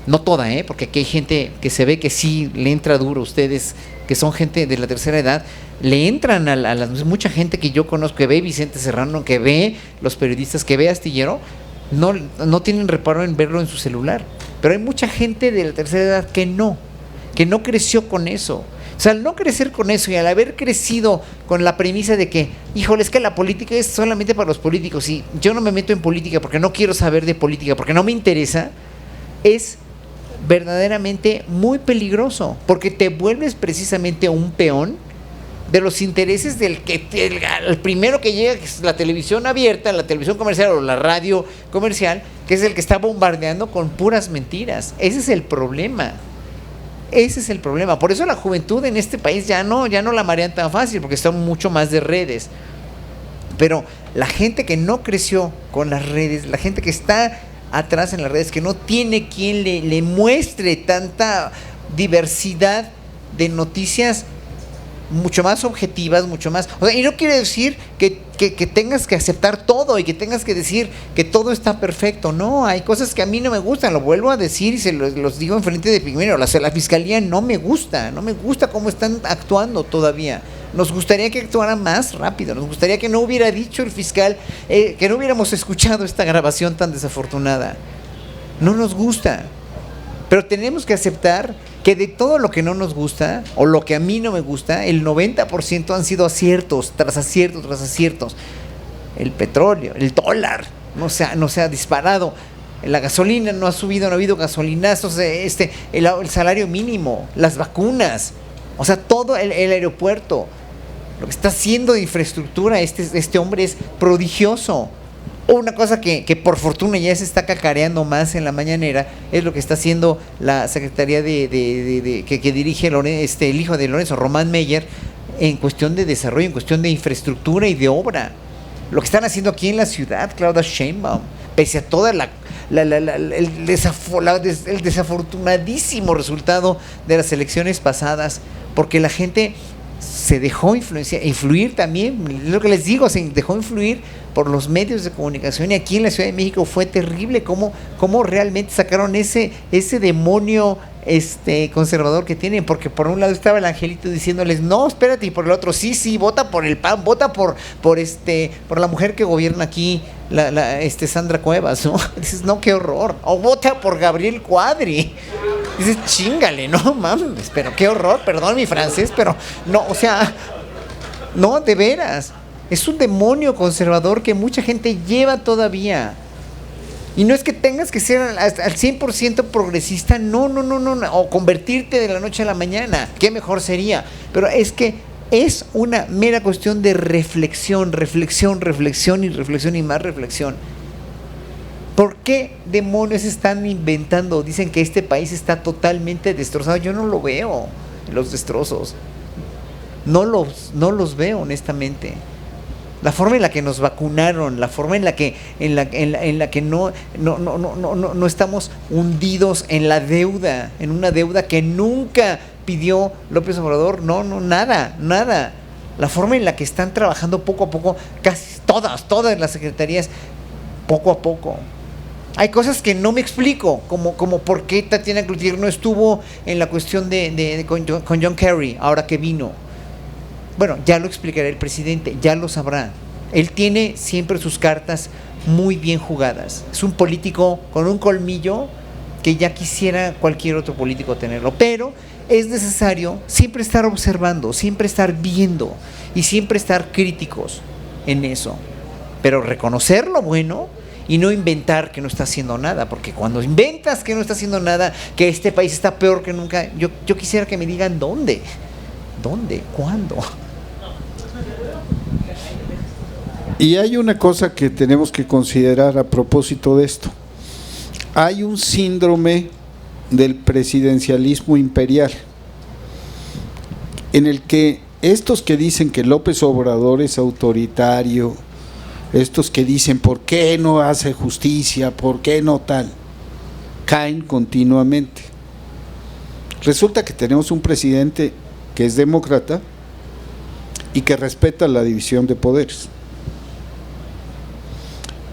no toda, porque aquí hay gente que se ve que sí le entra duro, ustedes que son gente de la tercera edad, le entran a mucha gente que yo conozco, que ve Vicente Serrano, que ve los periodistas, que ve Astillero, no tienen reparo en verlo en su celular, pero hay mucha gente de la tercera edad que no creció con eso. O sea, al no crecer con eso y al haber crecido con la premisa de que, híjole, es que la política es solamente para los políticos y yo no me meto en política porque no quiero saber de política, porque no me interesa, es verdaderamente muy peligroso, porque te vuelves precisamente un peón de los intereses del el primero que llega, que es la televisión abierta, la televisión comercial o la radio comercial, que es el que está bombardeando con puras mentiras. Ese es el problema. Ese es el problema. Por eso la juventud en este país ya no la marean tan fácil, porque están mucho más de redes. Pero la gente que no creció con las redes, la gente que está atrás en las redes, que no tiene quien le muestre tanta diversidad de noticias mucho más objetivas, mucho más... O sea, y no quiere decir que tengas que aceptar todo y que tengas que decir que todo está perfecto. No, hay cosas que a mí no me gustan, lo vuelvo a decir y se los digo enfrente de Pigmenio. La fiscalía no me gusta cómo están actuando todavía. Nos gustaría que actuara más rápido, nos gustaría que no hubiera dicho el fiscal, que no hubiéramos escuchado esta grabación tan desafortunada. No nos gusta, pero tenemos que aceptar que de todo lo que no nos gusta, o lo que a mí no me gusta, el 90% han sido aciertos, tras aciertos, tras aciertos. El petróleo, el dólar, no se ha disparado. La gasolina no ha subido, no ha habido gasolinazos, el salario mínimo, las vacunas, o sea, todo el aeropuerto. Lo que está haciendo de infraestructura este hombre es prodigioso. Una cosa que por fortuna ya se está cacareando más en la mañanera es lo que está haciendo la Secretaría que dirige el hijo de Lorenzo, Román Meyer, en cuestión de desarrollo, en cuestión de infraestructura y de obra. Lo que están haciendo aquí en la ciudad, Claudia Sheinbaum, pese a toda el desafortunadísimo resultado de las elecciones pasadas, porque la gente se dejó influir también, es lo que les digo, se dejó influir por los medios de comunicación, y aquí en la Ciudad de México fue terrible cómo realmente sacaron ese demonio conservador que tienen, porque por un lado estaba el angelito diciéndoles no, espérate, y por el otro sí, vota por el PAN, vota por la mujer que gobierna aquí, Sandra Cuevas, ¿no? Dices, no, qué horror, o vota por Gabriel Cuadri. Dices, chíngale, no mames, pero qué horror, perdón mi francés, pero no, o sea, no, de veras, es un demonio conservador que mucha gente lleva todavía. Y no es que tengas que ser al 100% progresista, no, o convertirte de la noche a la mañana, qué mejor sería, pero es que es una mera cuestión de reflexión y más reflexión. ¿Por qué demonios están inventando? Dicen que este país está totalmente destrozado. Yo no lo veo, los destrozos. No los veo, honestamente. La forma en la que nos vacunaron, la forma en la que no estamos hundidos en la deuda, en una deuda que nunca pidió López Obrador, nada. La forma en la que están trabajando poco a poco, casi todas las secretarías, poco a poco. Hay cosas que no me explico, como por qué Tatiana Cloutier no estuvo en la cuestión con John Kerry, ahora que vino. Bueno, ya lo explicará el presidente, ya lo sabrá. Él tiene siempre sus cartas muy bien jugadas. Es un político con un colmillo que ya quisiera cualquier otro político tenerlo, pero es necesario siempre estar observando, siempre estar viendo y siempre estar críticos en eso, pero reconocer lo bueno y no inventar que no está haciendo nada, porque cuando inventas que no está haciendo nada, que este país está peor que nunca, yo quisiera que me digan dónde, cuándo. Y hay una cosa que tenemos que considerar a propósito de esto. Hay un síndrome del presidencialismo imperial, en el que estos que dicen que López Obrador es autoritario, estos que dicen ¿por qué no hace justicia? ¿Por qué no tal? Caen continuamente. Resulta que tenemos un presidente que es demócrata y que respeta la división de poderes.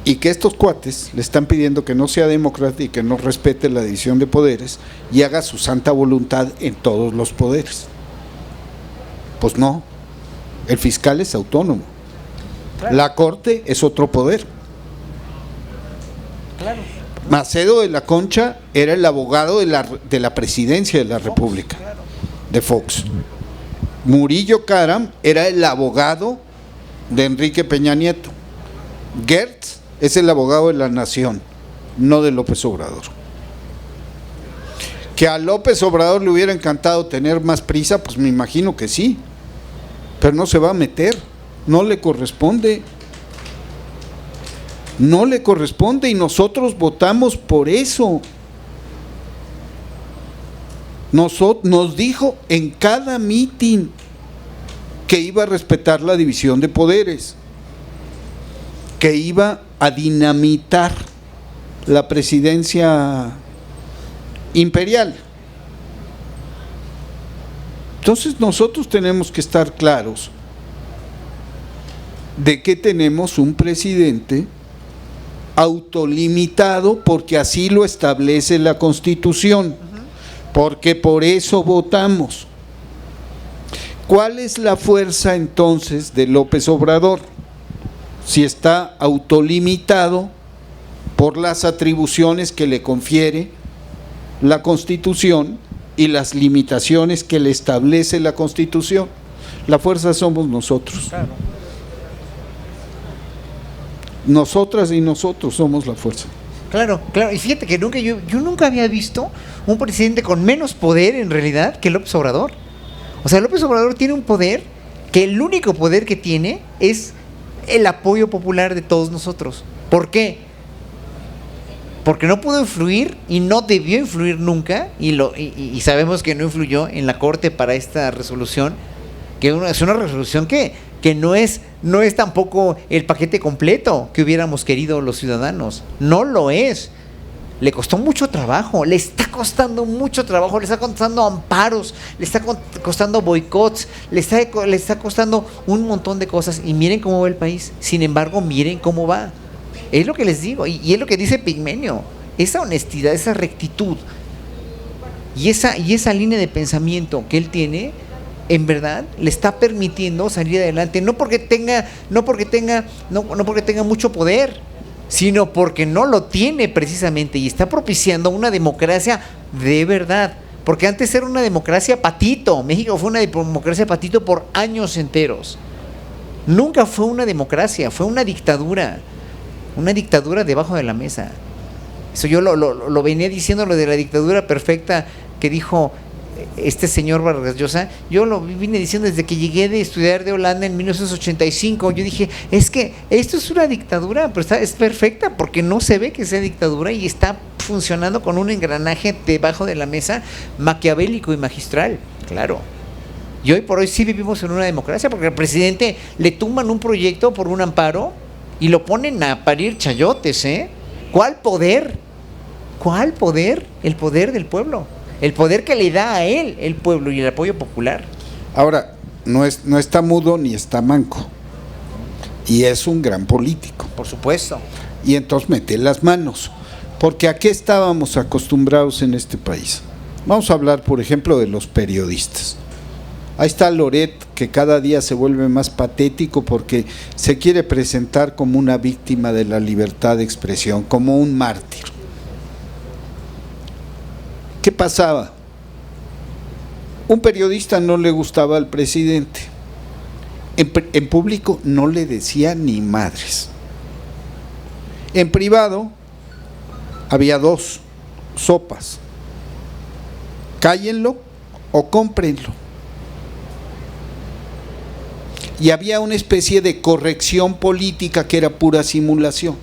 Y que estos cuates le están pidiendo que no sea demócrata y que no respete la división de poderes y haga su santa voluntad en todos los poderes. Pues no, el fiscal es autónomo. Claro. La Corte es otro poder. Claro. Macedo de la Concha era el abogado de la presidencia de la República, claro, de Fox. Murillo Karam era el abogado de Enrique Peña Nieto. Gertz es el abogado de la nación, no de López Obrador. Que a López Obrador le hubiera encantado tener más prisa, pues me imagino que sí, pero no se va a meter, no le corresponde. No le corresponde y nosotros votamos por eso. Nos dijo en cada mitin que iba a respetar la división de poderes, que iba a dinamitar la presidencia imperial. Entonces nosotros tenemos que estar claros de que tenemos un presidente autolimitado porque así lo establece la Constitución, porque por eso votamos. ¿Cuál es la fuerza entonces de López Obrador? Si está autolimitado por las atribuciones que le confiere la Constitución y las limitaciones que le establece la Constitución. La fuerza somos nosotros. Claro. Nosotras y nosotros somos la fuerza. Claro, claro. Y fíjate que yo nunca había visto un presidente con menos poder en realidad que López Obrador. O sea, López Obrador tiene un poder que el único poder que tiene es el apoyo popular de todos nosotros. ¿Por qué? Porque no pudo influir y no debió influir nunca, y sabemos que no influyó en la Corte para esta resolución, que es una resolución que no es tampoco el paquete completo que hubiéramos querido los ciudadanos. No lo es. Le costó mucho trabajo, le está costando mucho trabajo, le está costando amparos, le está costando boicots, le está costando un montón de cosas. Y miren cómo va el país. Sin embargo, miren cómo va. Es lo que les digo, y es lo que dice Pigmenio. Esa honestidad, esa rectitud y esa línea de pensamiento que él tiene, en verdad le está permitiendo salir adelante, no porque tenga mucho poder, sino porque no lo tiene precisamente, y está propiciando una democracia de verdad, porque antes era una democracia patito. México fue una democracia patito por años enteros. Nunca fue una democracia, fue una dictadura debajo de la mesa. Eso yo lo venía diciendo, lo de la dictadura perfecta que dijo este señor Vargas Llosa. Yo lo vine diciendo desde que llegué de estudiar de Holanda en 1985. Yo dije, es que esto es una dictadura, pero es perfecta porque no se ve que sea dictadura y está funcionando con un engranaje debajo de la mesa maquiavélico y magistral. Claro. Y hoy por hoy sí vivimos en una democracia, porque al presidente le tumban un proyecto por un amparo y lo ponen a parir chayotes, ¿eh? ¿Cuál poder? ¿Cuál poder? El poder del pueblo. El poder que le da a él el pueblo y el apoyo popular. Ahora, no está mudo ni está manco. Y es un gran político. Por supuesto. Y entonces mete las manos. Porque ¿a qué estábamos acostumbrados en este país? Vamos a hablar, por ejemplo, de los periodistas. Ahí está Loret, que cada día se vuelve más patético porque se quiere presentar como una víctima de la libertad de expresión, como un mártir. ¿Qué pasaba? Un periodista no le gustaba al presidente. En público no le decía ni madres. En privado había dos sopas: cállenlo o cómprenlo. Y había una especie de corrección política que era pura simulación.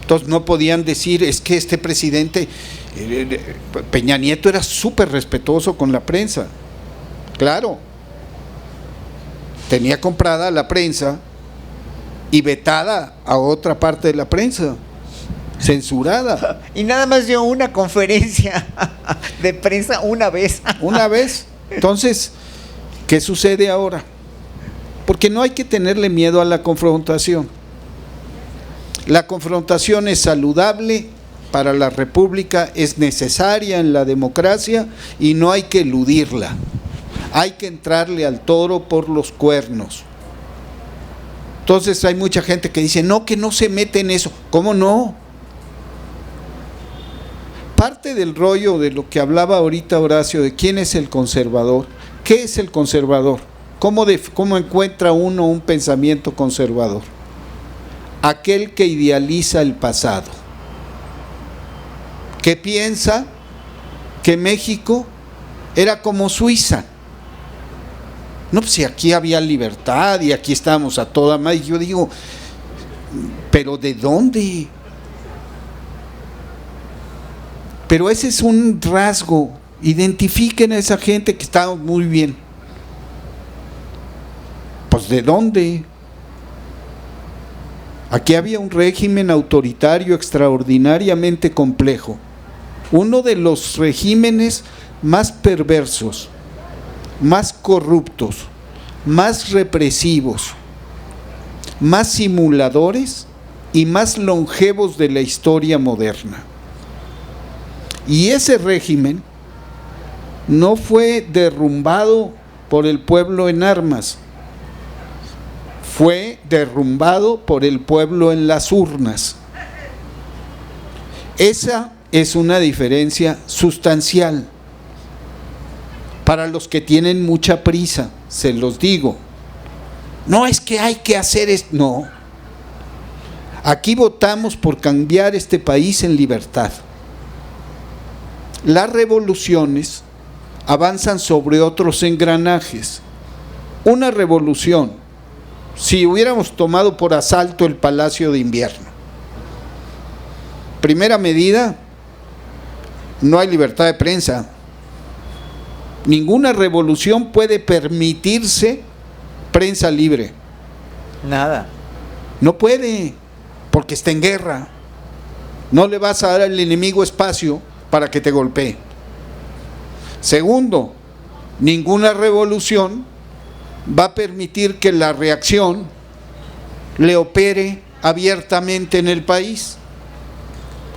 Entonces no podían decir, es que este presidente, Peña Nieto era súper respetuoso con la prensa. Claro, tenía comprada la prensa y vetada a otra parte de la prensa, censurada. Y nada más dio una conferencia de prensa una vez. Una vez. Entonces, ¿qué sucede ahora? Porque no hay que tenerle miedo a la confrontación. La confrontación es saludable para la República, es necesaria en la democracia y no hay que eludirla. Hay que entrarle al toro por los cuernos. Entonces hay mucha gente que dice, no, que no se mete en eso. ¿Cómo no? Parte del rollo de lo que hablaba ahorita Horacio, de quién es el conservador. ¿Qué es el conservador? ¿Cómo encuentra uno un pensamiento conservador? Aquel que idealiza el pasado, que piensa que México era como Suiza. No, pues si aquí había libertad y aquí estábamos a toda madre. Y yo digo, ¿pero de dónde? Pero ese es un rasgo. Identifiquen a esa gente que está muy bien. Pues ¿de dónde? Aquí había un régimen autoritario extraordinariamente complejo. Uno de los regímenes más perversos, más corruptos, más represivos, más simuladores y más longevos de la historia moderna. Y ese régimen no fue derrumbado por el pueblo en armas, fue derrumbado por el pueblo en las urnas. Esa es una diferencia sustancial. Para los que tienen mucha prisa, se los digo, no es que hay que hacer esto, no. Aquí votamos por cambiar este país en libertad. Las revoluciones avanzan sobre otros engranajes. Una revolución, si hubiéramos tomado por asalto el Palacio de Invierno, primera medida, no hay libertad de prensa. Ninguna revolución puede permitirse prensa libre. Nada. No puede, porque está en guerra. No le vas a dar al enemigo espacio para que te golpee. Segundo, ninguna revolución va a permitir que la reacción le opere abiertamente en el país.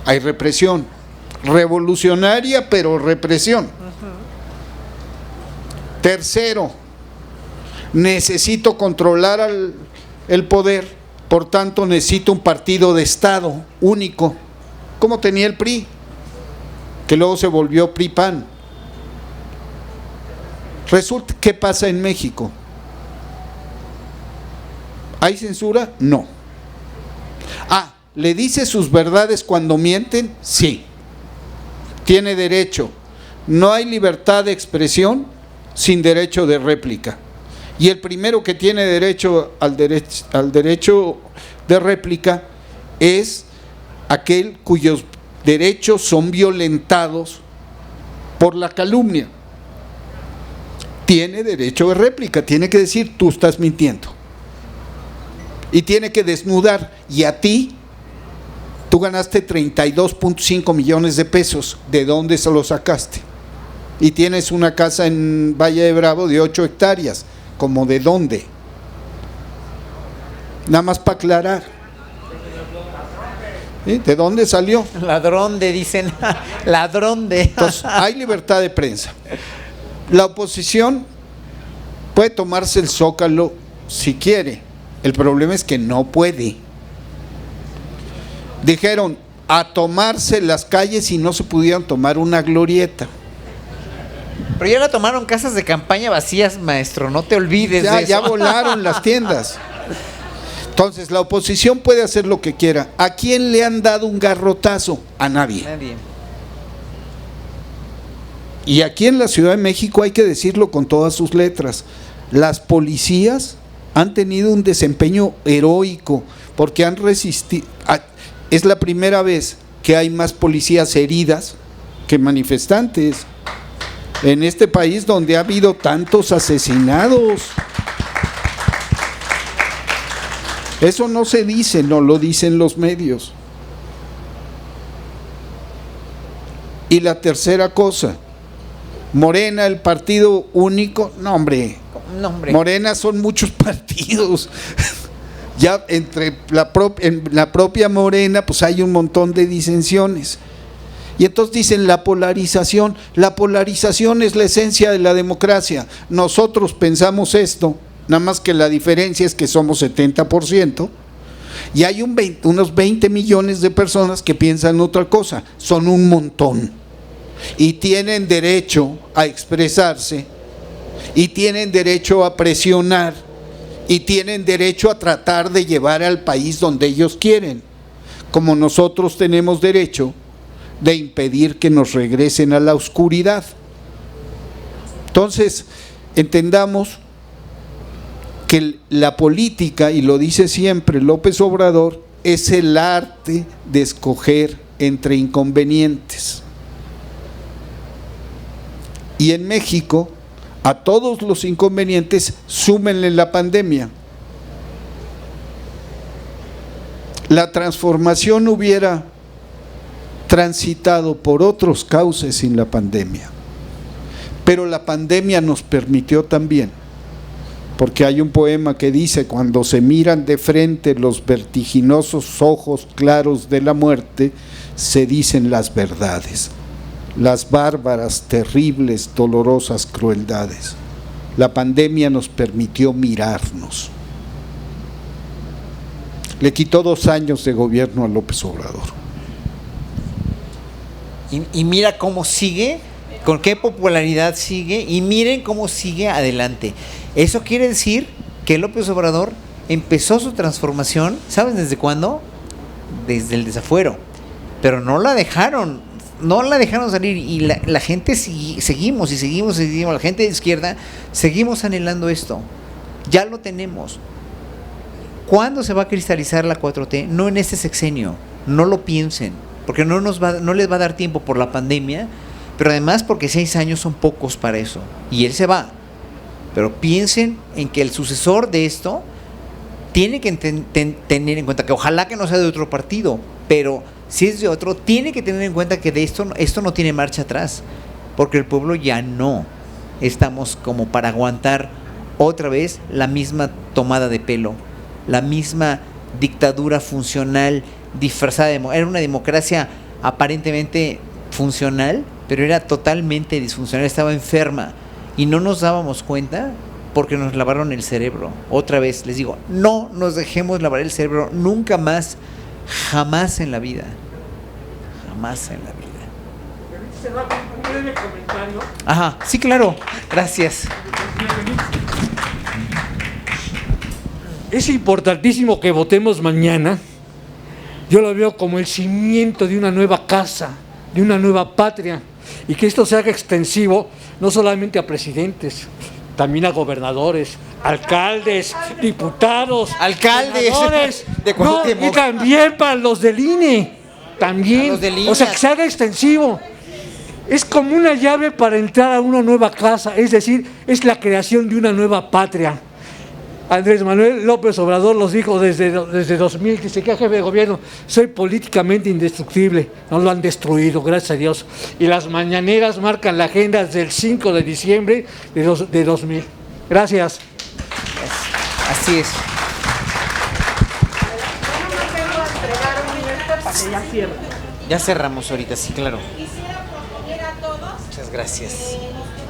Hay represión, revolucionaria, pero represión. Tercero, necesito controlar el poder, por tanto necesito un partido de Estado único, como tenía el PRI, que luego se volvió PRI-PAN. Resulta, ¿qué pasa en México? ¿Hay censura? No. ¿Le dice sus verdades cuando mienten? Sí. Tiene derecho. No hay libertad de expresión sin derecho de réplica. Y el primero que tiene derecho al derecho de réplica es aquel cuyos derechos son violentados por la calumnia. Tiene derecho de réplica, tiene que decir, tú estás mintiendo. Y tiene que desnudar, y a ti, tú ganaste 32.5 millones de pesos, ¿de dónde se lo sacaste? Y tienes una casa en Valle de Bravo de 8 hectáreas, ¿como de dónde? Nada más para aclarar. ¿Sí? ¿De dónde salió? Ladrón de, dicen, ladrón de. Entonces, hay libertad de prensa. La oposición puede tomarse el Zócalo si quiere. El problema es que no puede. Dijeron a tomarse las calles y no se pudieron tomar una glorieta. Pero ya la tomaron casas de campaña vacías, maestro, no te olvides de eso. Ya volaron las tiendas. Entonces, la oposición puede hacer lo que quiera. ¿A quién le han dado un garrotazo? A nadie. Nadie. Y aquí en la Ciudad de México hay que decirlo con todas sus letras. Las policías han tenido un desempeño heroico porque han resistido. Es la primera vez que hay más policías heridas que manifestantes en este país donde ha habido tantos asesinados. Eso no se dice, no lo dicen los medios. Y la tercera cosa, Morena, el partido único, no hombre, Morena son muchos partidos. Ya entre en la propia Morena pues hay un montón de disensiones. Y entonces dicen la polarización es la esencia de la democracia. Nosotros pensamos esto, nada más que la diferencia es que somos 70% y hay unos 20 millones de personas que piensan otra cosa, son un montón y tienen derecho a expresarse y tienen derecho a presionar y tienen derecho a tratar de llevar al país donde ellos quieren, como nosotros tenemos derecho de impedir que nos regresen a la oscuridad. Entonces, entendamos que la política, y lo dice siempre López Obrador, es el arte de escoger entre inconvenientes. Y en México, a todos los inconvenientes, súmenle la pandemia. La transformación hubiera transitado por otros cauces sin la pandemia, pero la pandemia nos permitió también, porque hay un poema que dice: cuando se miran de frente los vertiginosos ojos claros de la muerte, se dicen las verdades, las bárbaras, terribles, dolorosas crueldades. La pandemia nos permitió mirarnos. Le quitó 2 años de gobierno a López Obrador. Y mira cómo sigue, con qué popularidad sigue, y miren cómo sigue adelante. Eso quiere decir que López Obrador empezó su transformación, ¿saben desde cuándo? Desde el desafuero, pero no la dejaron salir, y la gente seguimos, la gente de izquierda seguimos anhelando esto. Ya lo tenemos. ¿Cuándo se va a cristalizar la 4T? No en este sexenio, no lo piensen, porque no les va a dar tiempo por la pandemia, pero además porque 6 años son pocos para eso, y él se va. Pero piensen en que el sucesor de esto tiene que tener en cuenta que ojalá que no sea de otro partido, pero si es de otro, tiene que tener en cuenta que de esto no tiene marcha atrás, porque el pueblo ya no estamos como para aguantar otra vez la misma tomada de pelo, la misma dictadura funcional disfrazada era una democracia aparentemente funcional, pero era totalmente disfuncional, estaba enferma y no nos dábamos cuenta porque nos lavaron el cerebro. Otra vez les digo, no nos dejemos lavar el cerebro nunca más, jamás en la vida, jamás en la vida. ¿Permite cerrar un breve comentario? Ajá, sí, claro, gracias. Es importantísimo que votemos mañana. Yo lo veo como el cimiento de una nueva casa, de una nueva patria, y que esto se haga extensivo no solamente a presidentes, también a gobernadores, alcaldes, diputados, alcaldes de Cuauhtémoc. Y también para los del INE, también, los del INE. O sea, que se haga extensivo. Es como una llave para entrar a una nueva casa, es decir, es la creación de una nueva patria. Andrés Manuel López Obrador los dijo desde 2000, dice que jefe de gobierno, soy políticamente indestructible, no lo han destruido, gracias a Dios. Y las mañaneras marcan la agenda desde el 5 de diciembre de 2000. Gracias. Así es. ya cierro. Ya cerramos ahorita, sí, claro. Quisiera proponer a todos Muchas gracias. nos